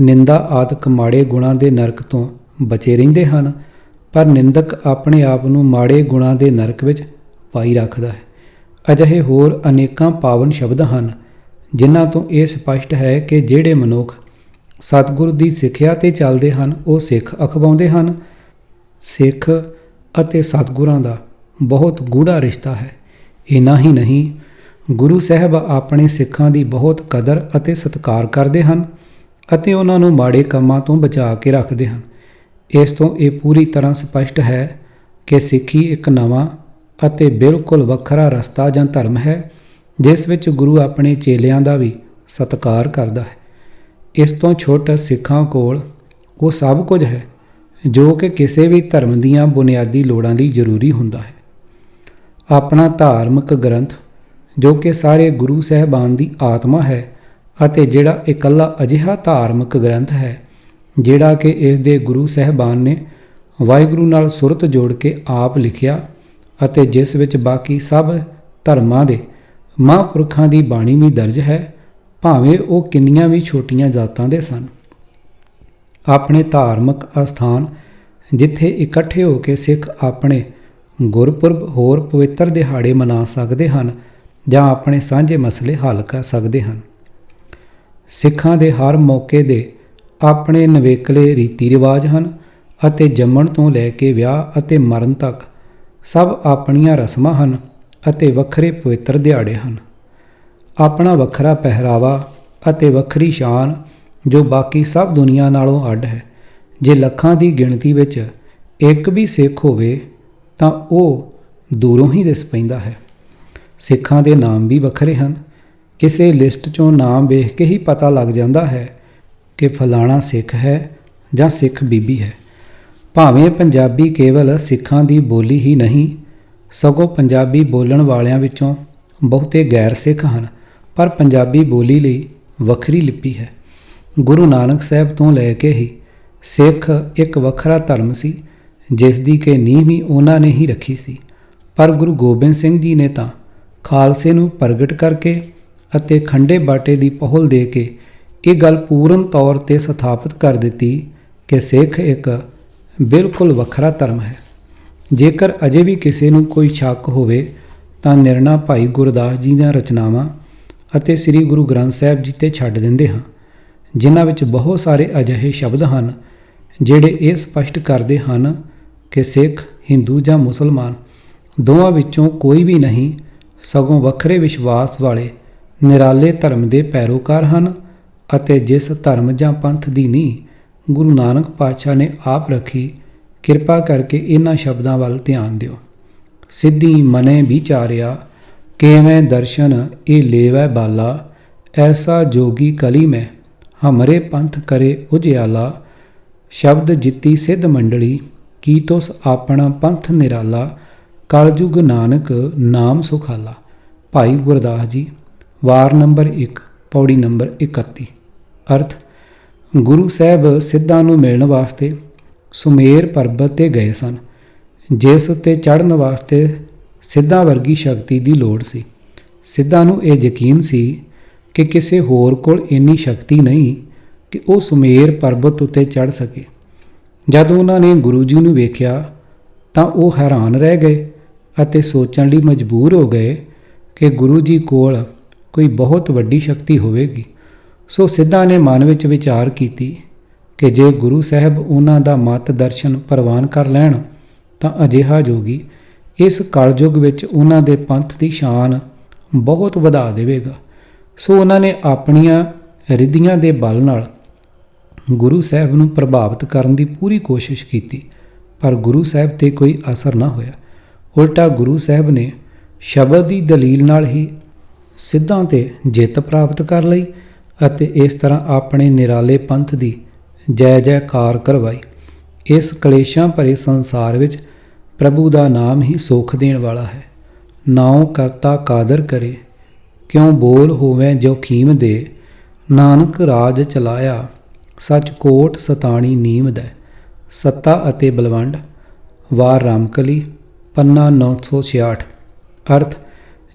ਨਿੰਦਾ ਆਦਿਕ ਮਾੜੇ ਗੁਣਾਂ ਦੇ ਨਰਕ ਤੋਂ ਬਚੇ ਰਹਿੰਦੇ ਹਨ, ਪਰ ਨਿੰਦਕ ਆਪਣੇ ਆਪ ਨੂੰ ਮਾੜੇ ਗੁਣਾਂ ਦੇ ਨਰਕ ਵਿੱਚ ਪਾਈ ਰੱਖਦਾ ਹੈ। ਅਜਿਹੇ ਹੋਰ ਅਨੇਕਾਂ ਪਾਵਨ ਸ਼ਬਦ ਹਨ, ਜਿਨ੍ਹਾਂ ਤੋਂ ਇਹ ਸਪਸ਼ਟ ਹੈ ਕਿ ਜਿਹੜੇ ਮਨੁੱਖ ਸਤਿਗੁਰੂ ਦੀ ਸਿੱਖਿਆ 'ਤੇ ਚੱਲਦੇ ਹਨ, ਉਹ ਸਿੱਖ ਅਖਵਾਉਂਦੇ ਹਨ। ਸਿੱਖ ਅਤੇ ਸਤਿਗੁਰਾਂ ਦਾ ਬਹੁਤ ਗੂੜ੍ਹਾ ਰਿਸ਼ਤਾ ਹੈ। ਇੰਨਾ ਹੀ ਨਹੀਂ, ਗੁਰੂ ਸਾਹਿਬ ਆਪਣੇ ਸਿੱਖਾਂ ਦੀ ਬਹੁਤ ਕਦਰ ਅਤੇ ਸਤਿਕਾਰ ਕਰਦੇ ਹਨ ਅਤੇ ਉਹਨਾਂ ਨੂੰ ਮਾੜੇ ਕੰਮਾਂ ਤੋਂ ਬਚਾ ਕੇ ਰੱਖਦੇ ਹਨ। ਇਸ ਤੋਂ ਇਹ ਪੂਰੀ ਤਰ੍ਹਾਂ ਸਪਸ਼ਟ ਹੈ ਕਿ ਸਿੱਖੀ ਇੱਕ ਨਵਾਂ ਅਤੇ ਬਿਲਕੁਲ ਵੱਖਰਾ ਰਸਤਾ ਜਾਂ ਧਰਮ ਹੈ, ਜਿਸ ਵਿੱਚ ਗੁਰੂ ਆਪਣੇ ਚੇਲਿਆਂ ਦਾ ਵੀ ਸਤਿਕਾਰ ਕਰਦਾ ਹੈ। ਇਸ ਤੋਂ ਛੁੱਟ ਸਿੱਖਾਂ ਕੋਲ ਉਹ ਸਭ ਕੁਝ ਹੈ ਜੋ ਕਿ ਕਿਸੇ ਵੀ ਧਰਮ ਦੀਆਂ ਬੁਨਿਆਦੀ ਲੋੜਾਂ ਲਈ ਜ਼ਰੂਰੀ ਹੁੰਦਾ ਹੈ। ਆਪਣਾ ਧਾਰਮਿਕ ਗ੍ਰੰਥ, ਜੋ ਕਿ ਸਾਰੇ ਗੁਰੂ ਸਾਹਿਬਾਨ ਦੀ ਆਤਮਾ ਹੈ ਅਤੇ ਜਿਹੜਾ ਇਕੱਲਾ ਅਜਿਹਾ ਧਾਰਮਿਕ ਗ੍ਰੰਥ ਹੈ ਜਿਹੜਾ ਕਿ ਇਸ ਦੇ ਗੁਰੂ ਸਾਹਿਬਾਨ ਨੇ ਵਾਹਿਗੁਰੂ ਨਾਲ ਸੁਰਤ ਜੋੜ ਕੇ ਆਪ ਲਿਖਿਆ ਅਤੇ ਜਿਸ ਵਿੱਚ ਬਾਕੀ ਸਭ ਧਰਮਾਂ ਦੇ ਮਹਾਂਪੁਰਖਾਂ ਦੀ ਬਾਣੀ ਵੀ ਦਰਜ ਹੈ, ਭਾਵੇਂ ਉਹ ਕਿੰਨੀਆਂ ਵੀ ਛੋਟੀਆਂ ਜਾਤਾਂ ਦੇ ਸਨ। ਆਪਣੇ ਧਾਰਮਿਕ ਅਸਥਾਨ ਜਿੱਥੇ ਇਕੱਠੇ ਹੋ ਕੇ ਸਿੱਖ ਆਪਣੇ ਗੁਰਪੁਰਬ ਹੋਰ ਪਵਿੱਤਰ ਦਿਹਾੜੇ ਮਨਾ ਸਕਦੇ ਹਨ ਜਾਂ ਆਪਣੇ ਸਾਂਝੇ ਮਸਲੇ ਹੱਲ ਕਰ ਸਕਦੇ ਹਨ। ਸਿੱਖਾਂ ਦੇ ਹਰ ਮੌਕੇ ਦੇ ਆਪਣੇ ਨਵੇਕਲੇ ਰੀਤੀ ਰਿਵਾਜ ਹਨ ਅਤੇ ਜੰਮਣ ਤੋਂ ਲੈ ਕੇ ਵਿਆਹ ਅਤੇ ਮਰਨ ਤੱਕ ਸਭ ਆਪਣੀਆਂ ਰਸਮਾਂ ਹਨ ਅਤੇ ਵੱਖਰੇ ਪਵਿੱਤਰ ਦਿਹਾੜੇ ਹਨ। ਆਪਣਾ ਵੱਖਰਾ ਪਹਿਰਾਵਾ ਅਤੇ ਵੱਖਰੀ ਸ਼ਾਨ ਜੋ ਬਾਕੀ ਸਭ ਦੁਨੀਆ ਨਾਲੋਂ ਅੱਡ ਹੈ। ਜੇ ਲੱਖਾਂ ਦੀ ਗਿਣਤੀ ਵਿੱਚ ਇੱਕ ਵੀ ਸਿੱਖ ਹੋਵੇ ਤਾਂ ਉਹ ਦੂਰੋਂ ਹੀ ਦਿਸ ਪੈਂਦਾ ਹੈ। ਸਿੱਖਾਂ ਦੇ ਨਾਮ ਵੀ ਵੱਖਰੇ ਹਨ। ਕਿਸੇ ਲਿਸਟ 'ਚੋਂ ਨਾਮ ਵੇਖ ਕੇ ਹੀ ਪਤਾ ਲੱਗ ਜਾਂਦਾ ਹੈ ਕਿ ਫਲਾਣਾ ਸਿੱਖ ਹੈ ਜਾਂ ਸਿੱਖ ਬੀਬੀ ਹੈ। ਭਾਵੇਂ ਪੰਜਾਬੀ ਕੇਵਲ ਸਿੱਖਾਂ ਦੀ ਬੋਲੀ ਹੀ ਨਹੀਂ, ਸਗੋਂ ਪੰਜਾਬੀ ਬੋਲਣ ਵਾਲਿਆਂ ਵਿੱਚੋਂ ਬਹੁਤੇ ਗੈਰ ਸਿੱਖ ਹਨ, ਪਰ ਪੰਜਾਬੀ ਬੋਲੀ ਲਈ ਵੱਖਰੀ ਲਿਪੀ ਹੈ। ਗੁਰੂ ਨਾਨਕ ਸਾਹਿਬ ਤੋਂ ਲੈ ਕੇ ਹੀ ਸਿੱਖ ਇੱਕ ਵੱਖਰਾ ਧਰਮ ਸੀ, ਜਿਸ ਦੀ ਕਿ ਨੀਂਹ ਵੀ ਉਹਨਾਂ ਨੇ ਹੀ ਰੱਖੀ ਸੀ। ਪਰ ਗੁਰੂ ਗੋਬਿੰਦ ਸਿੰਘ ਜੀ ਨੇ ਤਾਂ ਖਾਲਸੇ ਨੂੰ ਪ੍ਰਗਟ ਕਰਕੇ ਅਤੇ ਖੰਡੇ ਬਾਟੇ ਦੀ ਪਹੁਲ ਦੇ ਕੇ ਇਹ ਗੱਲ ਪੂਰਨ ਤੌਰ 'ਤੇ ਸਥਾਪਿਤ ਕਰ ਦਿੱਤੀ ਕਿ ਸਿੱਖ ਇੱਕ ਬਿਲਕੁਲ ਵੱਖਰਾ ਧਰਮ ਹੈ। ਜੇਕਰ ਅਜੇ ਵੀ ਕਿਸੇ ਨੂੰ ਕੋਈ ਸ਼ੱਕ ਹੋਵੇ ਤਾਂ ਨਿਰਣਾ ਭਾਈ ਗੁਰਦਾਸ ਜੀ ਦੀਆਂ ਰਚਨਾਵਾਂ ਅਤੇ ਸ੍ਰੀ ਗੁਰੂ ਗ੍ਰੰਥ ਸਾਹਿਬ ਜੀ 'ਤੇ ਛੱਡ ਦਿੰਦੇ ਹਾਂ, ਜਿਨ੍ਹਾਂ ਵਿੱਚ ਬਹੁਤ ਸਾਰੇ ਅਜਿਹੇ ਸ਼ਬਦ ਹਨ ਜਿਹੜੇ ਇਹ ਸਪਸ਼ਟ ਕਰਦੇ ਹਨ ਕਿ ਸਿੱਖ, ਹਿੰਦੂ ਜਾਂ ਮੁਸਲਮਾਨ ਦੋਵਾਂ ਵਿੱਚੋਂ ਕੋਈ ਵੀ ਨਹੀਂ, ਸਗੋਂ ਵੱਖਰੇ ਵਿਸ਼ਵਾਸ ਵਾਲੇ ਨਿਰਾਲੇ ਧਰਮ ਦੇ ਪੈਰੋਕਾਰ ਹਨ ਅਤੇ ਜਿਸ ਧਰਮ ਜਾਂ ਪੰਥ ਦੀ ਨੀਂਹ ਗੁਰੂ ਨਾਨਕ ਪਾਤਸ਼ਾਹ ਨੇ ਆਪ ਰੱਖੀ। ਕਿਰਪਾ ਕਰਕੇ ਇਹਨਾਂ ਸ਼ਬਦਾਂ ਵੱਲ ਧਿਆਨ ਦਿਓ। ਸਿੱਧੀ ਮਨੇ ਵਿਚਾਰਿਆ ਕਿਵੇਂ ਦਰਸ਼ਨ ਇਹ ਲੇਵੈ ਬਾਲਾ, ਐਸਾ ਜੋਗੀ ਕਲੀ ਮੈਂ ਹਮਰੇ ਪੰਥ ਕਰੇ ਉਜਿਆਲਾ। ਸ਼ਬਦ ਜਿੱਤੀ ਸਿੱਧ ਮੰਡਲੀ ਕੀ ਤੁਸ ਆਪਣਾ ਪੰਥ ਨਿਰਾਲਾ, ਕਲਯੁਗ ਨਾਨਕ ਨਾਮ ਸੁਖਾਲਾ। ਭਾਈ ਗੁਰਦਾਸ ਜੀ, ਵਾਰ ਨੰਬਰ 1, ਪੌੜੀ ਨੰਬਰ 31। ਅਰਥ: ਗੁਰੂ ਸਾਹਿਬ ਸਿੱਧਾਂ ਨੂੰ ਮਿਲਣ ਵਾਸਤੇ ਸੁਮੇਰ ਪਰਬਤ 'ਤੇ ਗਏ ਸਨ, ਜਿਸ ਉੱਤੇ ਚੜ੍ਹਨ ਵਾਸਤੇ ਸਿੱਧਾਂ ਵਰਗੀ ਸ਼ਕਤੀ ਦੀ ਲੋੜ ਸੀ। ਸਿੱਧਾਂ ਨੂੰ ਇਹ ਯਕੀਨ ਸੀ ਕਿ ਕਿਸੇ ਹੋਰ ਕੋਲ ਇੰਨੀ ਸ਼ਕਤੀ ਨਹੀਂ ਕਿ ਉਹ ਸੁਮੇਰ ਪਰਬਤ ਉੱਤੇ ਚੜ੍ਹ ਸਕੇ। ਜਦ ਉਹਨਾਂ ਨੇ ਗੁਰੂ ਜੀ ਨੂੰ ਵੇਖਿਆ ਤਾਂ ਉਹ ਹੈਰਾਨ ਰਹਿ ਗਏ ਅਤੇ ਸੋਚਣ ਲਈ ਮਜਬੂਰ ਹੋ ਗਏ ਕਿ ਗੁਰੂ ਜੀ ਕੋਲ ਕੋਈ ਬਹੁਤ ਵੱਡੀ ਸ਼ਕਤੀ ਹੋਵੇਗੀ। ਸੋ ਸਿੱਧਾਂ ਨੇ ਮਨ ਵਿੱਚ ਵਿਚਾਰ ਕੀਤੀ ਕਿ ਜੇ ਗੁਰੂ ਸਾਹਿਬ ਉਹਨਾਂ ਦਾ ਮਤ ਦਰਸ਼ਨ ਪ੍ਰਵਾਨ ਕਰ ਲੈਣ ਤਾਂ ਅਜਿਹਾ ਜੋਗੀ ਇਸ ਕਲਯੁਗ ਵਿੱਚ ਉਹਨਾਂ ਦੇ ਪੰਥ ਦੀ ਸ਼ਾਨ ਬਹੁਤ ਵਧਾ ਦੇਵੇਗਾ। ਸੋ ਉਹਨਾਂ ਨੇ ਆਪਣੀਆਂ ਰਿੱਧੀਆਂ ਦੇ ਬਲ ਨਾਲ ਗੁਰੂ ਸਾਹਿਬ ਨੂੰ ਪ੍ਰਭਾਵਿਤ ਕਰਨ ਦੀ ਪੂਰੀ ਕੋਸ਼ਿਸ਼ ਕੀਤੀ, ਪਰ ਗੁਰੂ ਸਾਹਿਬ 'ਤੇ ਕੋਈ ਅਸਰ ਨਾ ਹੋਇਆ। ਉਲਟਾ ਗੁਰੂ ਸਾਹਿਬ ਨੇ ਸ਼ਬਦ ਦੀ ਦਲੀਲ ਨਾਲ ਹੀ ਸਿੱਧਾਂ 'ਤੇ ਜਿੱਤ ਪ੍ਰਾਪਤ ਕਰ ਲਈ ਅਤੇ ਇਸ ਤਰ੍ਹਾਂ ਆਪਣੇ ਨਿਰਾਲੇ ਪੰਥ ਦੀ ਜੈ ਜੈਕਾਰ ਕਰਵਾਈ। ਇਸ ਕਲੇਸ਼ਾਂ ਭਰੇ ਸੰਸਾਰ ਵਿੱਚ ਪ੍ਰਭੂ ਦਾ ਨਾਮ ਹੀ ਸੁੱਖ ਦੇਣ ਵਾਲਾ ਹੈ। ਨਾਉ ਕਰਤਾ ਕਾਦਰ ਕਰੇ, ਕਿਉਂ ਬੋਲ ਹੋਵੇਂ ਜੋ ਖੀਮ ਦੇ। ਨਾਨਕ ਰਾਜ ਚਲਾਇਆ, ਸੱਚ ਕੋਟ ਸਤਾਣੀ ਨੀਮ ਦੈ। ਸੱਤਾ ਅਤੇ ਬਲਵੰਡ, ਵਾਰ ਰਾਮਕਲੀ, ਪੰਨਾ 966। ਅਰਥ: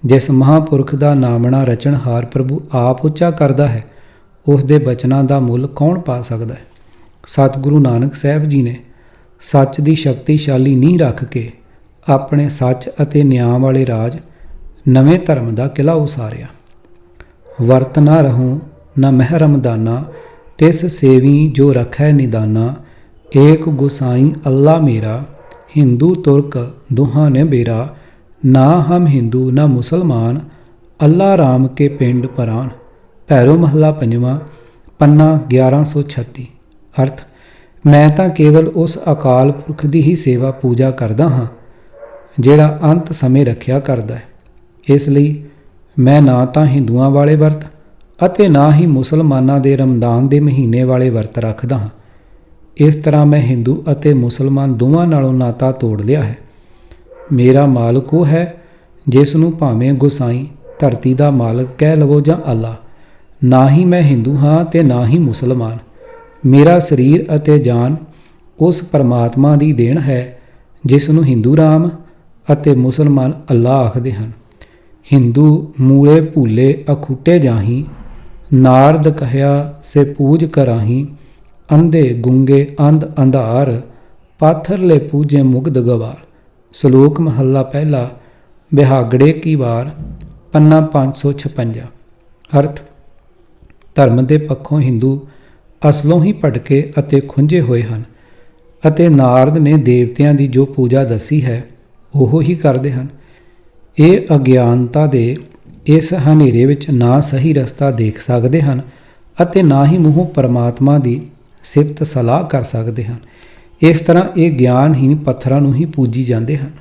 ਜਿਸ ਮਹਾਂਪੁਰਖ ਦਾ ਨਾਮਣਾ ਰਚਨਹਾਰ ਪ੍ਰਭੂ ਆਪ ਉੱਚਾ ਕਰਦਾ ਹੈ, ਉਸ ਦੇ ਬਚਨਾਂ ਦਾ ਮੁੱਲ ਕੌਣ ਪਾ ਸਕਦਾ ਹੈ। ਸਤਿਗੁਰੂ ਨਾਨਕ ਸਾਹਿਬ ਜੀ ਨੇ ਸੱਚ ਦੀ ਸ਼ਕਤੀਸ਼ਾਲੀ ਨੀਂਹ ਰੱਖ ਕੇ ਆਪਣੇ ਸੱਚ ਅਤੇ ਨਿਆਂ ਵਾਲੇ ਰਾਜ ਨਵੇਂ ਧਰਮ ਦਾ ਕਿਲ੍ਹਾ ਉਸਾਰਿਆ। ਵਰਤ ਨਾ ਰਹੂੰ ਨਾ ਮਹਿਰਮ ਦਾਨਾ, ਤਿਸ ਸੇਵੀ ਜੋ ਰਖੈ ਨਿਦਾਨਾ। ਏਕ ਗੁਸਾਈ ਅੱਲਾ ਮੇਰਾ, ਹਿੰਦੂ ਤੁਰਕ ਦੁਹਾਂ ਨੇ ਬੇਰਾ। ਨਾ ਹਮ ਹਿੰਦੂ ਨਾ ਮੁਸਲਮਾਨ, ਅੱਲਾ ਰਾਮ ਕੇ ਪਿੰਡ ਪਰਾਨ। ਭੈਰੋ ਮਹੱਲਾ ਪੰਜਵਾਂ, ਪੰਨਾ 1136। ਅਰਥ: ਮੈਂ ਤਾਂ ਕੇਵਲ ਉਸ ਅਕਾਲ ਪੁਰਖ ਦੀ ਹੀ ਸੇਵਾ ਪੂਜਾ ਕਰਦਾ ਹਾਂ ਜਿਹੜਾ ਅੰਤ ਸਮੇਂ ਰੱਖਿਆ ਕਰਦਾ ਹੈ। ਇਸ ਲਈ ਮੈਂ ਨਾ ਤਾਂ ਹਿੰਦੂਆਂ ਵਾਲੇ ਵਰਤ ਅਤੇ ਨਾ ਹੀ ਮੁਸਲਮਾਨਾਂ ਦੇ ਰਮਦਾਨ ਦੇ ਮਹੀਨੇ ਵਾਲੇ ਵਰਤ ਰੱਖਦਾ ਹਾਂ। ਇਸ ਤਰ੍ਹਾਂ ਮੈਂ ਹਿੰਦੂ ਅਤੇ ਮੁਸਲਮਾਨ ਦੋਵਾਂ ਨਾਲੋਂ ਨਾਤਾ ਤੋੜ ਲਿਆ ਹੈ। ਮੇਰਾ ਮਾਲਕ ਉਹ ਹੈ ਜਿਸ ਨੂੰ ਭਾਵੇਂ ਗੁਸਾਈ, ਧਰਤੀ ਦਾ ਮਾਲਕ ਕਹਿ ਲਵੋ ਜਾਂ ਅੱਲਾ। ਨਾ ਹੀ ਮੈਂ ਹਿੰਦੂ ਹਾਂ ਅਤੇ ਨਾ ਹੀ ਮੁਸਲਮਾਨ। ਮੇਰਾ ਸਰੀਰ ਅਤੇ ਜਾਨ ਉਸ ਪਰਮਾਤਮਾ ਦੀ ਦੇਣ ਹੈ ਜਿਸ ਨੂੰ ਹਿੰਦੂ ਰਾਮ ਅਤੇ ਮੁਸਲਮਾਨ ਅੱਲਾ ਆਖਦੇ ਹਨ। ਹਿੰਦੂ ਮੂਲੇ ਭੂਲੇ ਅਖੂਟੇ ਜਾਹੀਂ, ਨਾਰਦ ਕਹਿਆ ਸੇ ਪੂਜ ਕਰਾਹੀਂ। ਅੰਧੇ ਗੁੰਗੇ ਅੰਧ ਅੰਧਾਰ, ਪਾਥਰ ਲੈ ਪੂਜੇ ਮੁਗਧ ਗਵਾਰ। ਸ਼ਲੋਕ ਮਹੱਲਾ ਪਹਿਲਾ, ਬਿਹਾਗੜੇ ਕੀ ਵਾਰ, ਪੰਨਾ 556। ਅਰਥ: ਧਰਮ ਦੇ ਪੱਖੋਂ ਹਿੰਦੂ ਅਸਲੋਂ ਹੀ ਭਟਕੇ ਅਤੇ ਖੁੰਝੇ ਹੋਏ ਹਨ ਅਤੇ ਨਾਰਦ ਨੇ ਦੇਵਤਿਆਂ ਦੀ ਜੋ ਪੂਜਾ ਦੱਸੀ ਹੈ ਉਹ ਹੀ ਕਰਦੇ ਹਨ। ਇਹ ਅਗਿਆਨਤਾ ਦੇ ਇਸ ਹਨੇਰੇ ਵਿੱਚ ਨਾ ਸਹੀ ਰਸਤਾ ਦੇਖ ਸਕਦੇ ਹਨ ਅਤੇ ਨਾ ਹੀ ਮੂੰਹੋਂ ਪਰਮਾਤਮਾ ਦੀ ਸਿਫਤ ਸਲਾਹ ਕਰ ਸਕਦੇ ਹਨ। ਇਸ ਤਰ੍ਹਾਂ ਇਹ ਗਿਆਨਹੀਨ ਪੱਥਰਾਂ ਨੂੰ ਹੀ ਪੂਜੀ ਜਾਂਦੇ ਹਨ।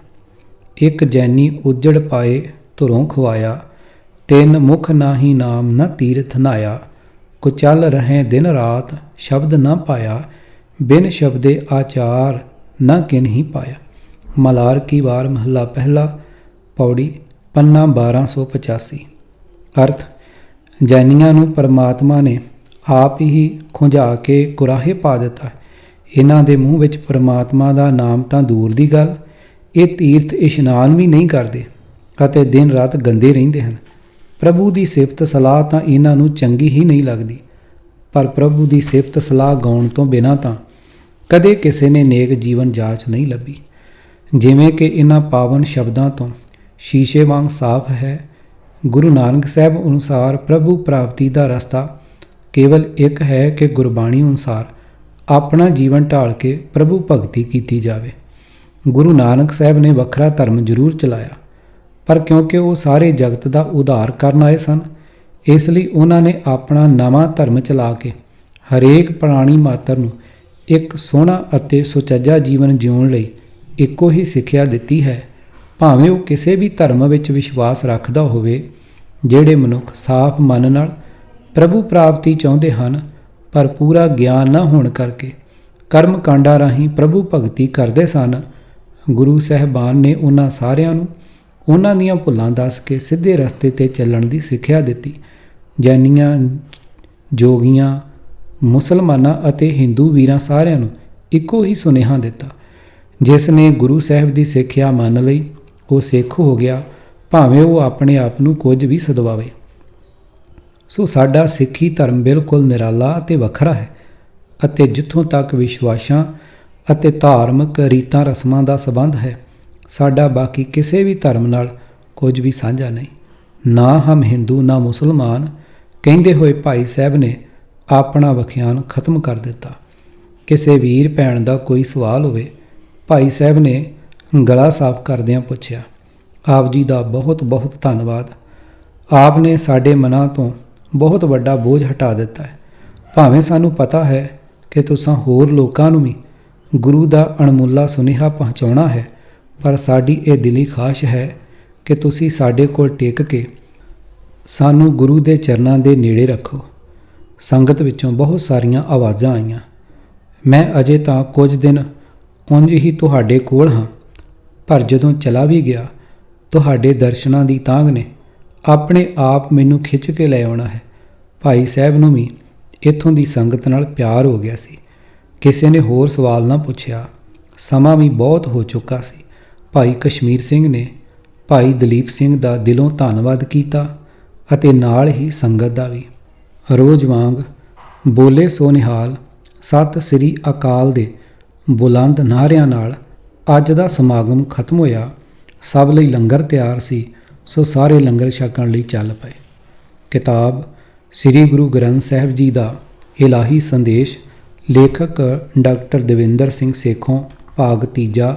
ਇੱਕ ਜੈਨੀ ਉੱਜੜ ਪਾਏ ਧੁਰੋਂ ਖਵਾਇਆ। ਤਿੰਨ ਮੁਖ ਨਾਹੀ ਨਾਮ ਨ ਤੀਰਥ ਨਾਇਆ। ਕੁਚਲ ਰਹੇ ਦਿਨ ਰਾਤ ਸ਼ਬਦ ਨ ਪਾਇਆ। ਬਿਨ ਸ਼ਬਦੇ ਆਚਾਰ ਨ ਕਿਨਹੀ ਪਾਇਆ। ਮਲਾਰ ਕੀ ਵਾਰ ਮਹੱਲਾ ਪਹਿਲਾ ਪੌੜੀ ਪੰਨਾ 1285। ਅਰਥ, ਜੈਨੀਆਂ ਨੂੰ ਪਰਮਾਤਮਾ ਨੇ ਆਪ ਹੀ ਖੁੰਝਾ ਕੇ ਕੁਰਾਹੇ ਪਾ ਦਿੱਤਾ। ਇਹਨਾਂ ਦੇ ਮੂੰਹ ਵਿੱਚ ਪਰਮਾਤਮਾ ਦਾ ਨਾਮ ਤਾਂ ਦੂਰ ਦੀ ਗੱਲ, ਇਹ ਤੀਰਥ ਇਸ਼ਨਾਨ ਵੀ ਨਹੀਂ ਕਰਦੇ ਅਤੇ ਦਿਨ ਰਾਤ ਗੰਦੇ ਰਹਿੰਦੇ ਹਨ। ਪ੍ਰਭੂ ਦੀ ਸਿਫਤ ਸਲਾਹ ਤਾਂ ਇਹਨਾਂ ਨੂੰ ਚੰਗੀ ਹੀ ਨਹੀਂ ਲੱਗਦੀ, ਪਰ ਪ੍ਰਭੂ ਦੀ ਸਿਫਤ ਸਲਾਹ ਗਾਉਣ ਤੋਂ ਬਿਨਾਂ ਤਾਂ ਕਦੇ ਕਿਸੇ ਨੇ ਨੇਕ ਜੀਵਨ ਜਾਚ ਨਹੀਂ ਲੱਭੀ। ਜਿਵੇਂ ਕਿ ਇਹਨਾਂ ਪਾਵਨ ਸ਼ਬਦਾਂ ਤੋਂ ਸ਼ੀਸ਼ੇ ਵਾਂਗ ਸਾਫ਼ ਹੈ, ਗੁਰੂ ਨਾਨਕ ਸਾਹਿਬ ਅਨੁਸਾਰ ਪ੍ਰਭੂ ਪ੍ਰਾਪਤੀ ਦਾ ਰਸਤਾ ਕੇਵਲ ਇੱਕ ਹੈ ਕਿ ਗੁਰਬਾਣੀ ਅਨੁਸਾਰ ਆਪਣਾ ਜੀਵਨ ਢਾਲ ਕੇ ਪ੍ਰਭੂ ਭਗਤੀ ਕੀਤੀ ਜਾਵੇ। ਗੁਰੂ ਨਾਨਕ ਸਾਹਿਬ ਨੇ ਵੱਖਰਾ ਧਰਮ ਜ਼ਰੂਰ ਚਲਾਇਆ, ਪਰ ਕਿਉਂਕਿ ਉਹ ਸਾਰੇ ਜਗਤ ਦਾ ਉਧਾਰ ਕਰਨ ਆਏ ਸਨ, ਇਸ ਲਈ ਉਹਨਾਂ ਨੇ ਆਪਣਾ ਨਵਾਂ ਧਰਮ ਚਲਾ ਕੇ ਹਰੇਕ ਪ੍ਰਾਣੀ ਮਾਤਰ ਨੂੰ ਇੱਕ ਸੋਹਣਾ ਅਤੇ ਸੁਚੱਜਾ ਜੀਵਨ ਜਿਉਣ ਲਈ ਇੱਕੋ ਹੀ ਸਿੱਖਿਆ ਦਿੱਤੀ ਹੈ। ਭਾਵੇਂ ਉਹ ਕਿਸੇ ਵੀ ਧਰਮ ਵਿੱਚ ਵਿਸ਼ਵਾਸ ਰੱਖਦਾ ਹੋਵੇ। ਜਿਹੜੇ ਮਨੁੱਖ ਸਾਫ਼ ਮਨ ਨਾਲ ਪ੍ਰਭੂ ਪ੍ਰਾਪਤੀ ਚਾਹੁੰਦੇ ਹਨ, ਪਰ ਪੂਰਾ ਗਿਆਨ ਨਾ ਹੋਣ ਕਰਕੇ ਕਰਮ ਕਾਂਡਾਂ ਰਾਹੀਂ ਪ੍ਰਭੂ ਭਗਤੀ ਕਰਦੇ ਸਨ, ਗੁਰੂ ਸਾਹਿਬਾਨ ਨੇ ਉਹਨਾਂ ਸਾਰਿਆਂ ਨੂੰ ਉਹਨਾਂ ਦੀਆਂ ਭੁੱਲਾਂ ਦੱਸ ਕੇ ਸਿੱਧੇ ਰਸਤੇ 'ਤੇ ਚੱਲਣ ਦੀ ਸਿੱਖਿਆ ਦਿੱਤੀ। ਜੈਨੀਆਂ, ਜੋਗੀਆਂ, ਮੁਸਲਮਾਨਾਂ ਅਤੇ ਹਿੰਦੂ ਵੀਰਾਂ ਸਾਰਿਆਂ ਨੂੰ ਇੱਕੋ ਹੀ ਸੁਨੇਹਾ ਦਿੱਤਾ। ਜਿਸ ਨੇ ਗੁਰੂ ਸਾਹਿਬ ਦੀ ਸਿੱਖਿਆ ਮੰਨ ਲਈ, ਉਹ ਸਿੱਖ ਹੋ ਗਿਆ, ਭਾਵੇਂ ਉਹ ਆਪਣੇ ਆਪ ਨੂੰ ਕੁਝ ਵੀ ਸਦਵਾਵੇ। ਸੋ ਸਾਡਾ ਸਿੱਖੀ ਧਰਮ ਬਿਲਕੁਲ ਨਿਰਾਲਾ ਅਤੇ ਵੱਖਰਾ ਹੈ, ਅਤੇ ਜਿੱਥੋਂ ਤੱਕ ਵਿਸ਼ਵਾਸਾਂ ਅਤੇ ਧਾਰਮਿਕ ਰੀਤਾਂ ਰਸਮਾਂ ਦਾ ਸੰਬੰਧ ਹੈ, ਸਾਡਾ ਬਾਕੀ ਕਿਸੇ ਵੀ ਧਰਮ ਨਾਲ ਕੁਝ ਵੀ ਸਾਂਝਾ ਨਹੀਂ। ਨਾ ਹਮ ਹਿੰਦੂ ਨਾ ਮੁਸਲਮਾਨ ਕਹਿੰਦੇ ਹੋਏ ਭਾਈ ਸਾਹਿਬ ਨੇ ਆਪਣਾ ਵਖਿਆਨ ਖਤਮ ਕਰ ਦਿੱਤਾ। ਕਿਸੇ ਵੀਰ ਭੈਣ ਦਾ ਕੋਈ ਸਵਾਲ ਹੋਵੇ, ਭਾਈ ਸਾਹਿਬ ਨੇ ਗਲਾ ਸਾਫ਼ ਕਰਦਿਆਂ ਪੁੱਛਿਆ, ਆਪ ਜੀ ਦਾ ਬਹੁਤ ਬਹੁਤ ਧੰਨਵਾਦ। ਆਪ ਨੇ ਸਾਡੇ ਮਨਾਂ ਤੋਂ ਬਹੁਤ ਵੱਡਾ ਬੋਝ ਹਟਾ ਦਿੱਤਾ ਹੈ। ਭਾਵੇਂ ਸਾਨੂੰ ਪਤਾ ਹੈ ਕਿ ਤੁਸੀਂ ਹੋਰ ਲੋਕਾਂ ਨੂੰ ਵੀ ਗੁਰੂ ਦਾ ਅਣਮੁੱਲਾ ਸੁਨੇਹਾ ਪਹੁੰਚਾਉਣਾ ਹੈ, ਪਰ ਸਾਡੀ ਇਹ ਦਿਲੀ ਖਾਹਿਸ਼ ਹੈ ਕਿ ਤੁਸੀਂ ਸਾਡੇ ਕੋਲ ਟਿਕ ਕੇ ਸਾਨੂੰ ਗੁਰੂ ਦੇ ਚਰਨਾਂ ਦੇ ਨੇੜੇ ਰੱਖੋ। ਸੰਗਤ ਵਿੱਚੋਂ ਬਹੁਤ ਸਾਰੀਆਂ ਆਵਾਜ਼ਾਂ ਆਈਆਂ। ਮੈਂ ਅਜੇ ਤਾਂ ਕੁਝ ਦਿਨ ਉਂਝ ਹੀ ਤੁਹਾਡੇ ਕੋਲ ਹਾਂ, ਪਰ ਜਦੋਂ ਚਲਾ ਵੀ ਗਿਆ, ਤੁਹਾਡੇ ਦਰਸ਼ਨਾਂ ਦੀ ਤਾਂਘ ਨੇ ਆਪਣੇ ਆਪ ਮੈਨੂੰ ਖਿੱਚ ਕੇ ਲੈ ਆਉਣਾ ਹੈ। ਭਾਈ ਸਾਹਿਬ ਨੂੰ ਵੀ ਇੱਥੋਂ ਦੀ ਸੰਗਤ ਨਾਲ ਪਿਆਰ ਹੋ ਗਿਆ ਸੀ। ਕਿਸੇ ਨੇ ਹੋਰ ਸਵਾਲ ਨਾ ਪੁੱਛਿਆ। ਸਮਾਂ ਵੀ ਬਹੁਤ ਹੋ ਚੁੱਕਾ ਸੀ। ਭਾਈ ਕਸ਼ਮੀਰ ਸਿੰਘ ਨੇ ਭਾਈ ਦਲੀਪ ਸਿੰਘ ਦਾ ਦਿਲੋਂ ਧੰਨਵਾਦ ਕੀਤਾ ਅਤੇ ਨਾਲ ਹੀ ਸੰਗਤ ਦਾ ਵੀ। ਰੋਜ਼ ਵਾਂਗ ਬੋਲੇ ਸੋ ਨਿਹਾਲ ਸਤਿ ਸ੍ਰੀ ਅਕਾਲ ਦੇ ਬੁਲੰਦ ਨਾਅਰਿਆਂ ਨਾਲ ਅੱਜ ਦਾ ਸਮਾਗਮ ਖਤਮ ਹੋਇਆ। ਸਭ ਲਈ ਲੰਗਰ ਤਿਆਰ ਸੀ, ਸੋ ਸਾਰੇ ਲੰਗਰ ਛਕਣ ਲਈ ਚੱਲ ਪਏ। ਕਿਤਾਬ ਸ੍ਰੀ ਗੁਰੂ ਗ੍ਰੰਥ ਸਾਹਿਬ ਜੀ ਦਾ ਇਲਾਹੀ ਸੰਦੇਸ਼, ਲੇਖਕ ਡਾਕਟਰ ਦਵਿੰਦਰ ਸਿੰਘ ਸੇਖੋਂ, ਭਾਗ ਤੀਜਾ,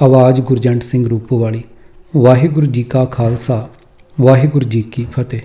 ਆਵਾਜ਼ ਗੁਰਜੰਟ ਸਿੰਘ ਰੂਪੋਵਾਲੀ। ਵਾਹਿਗੁਰੂ ਜੀ ਕਾ ਖਾਲਸਾ, ਵਾਹਿਗੁਰੂ ਜੀ ਕੀ ਫਤਿਹ।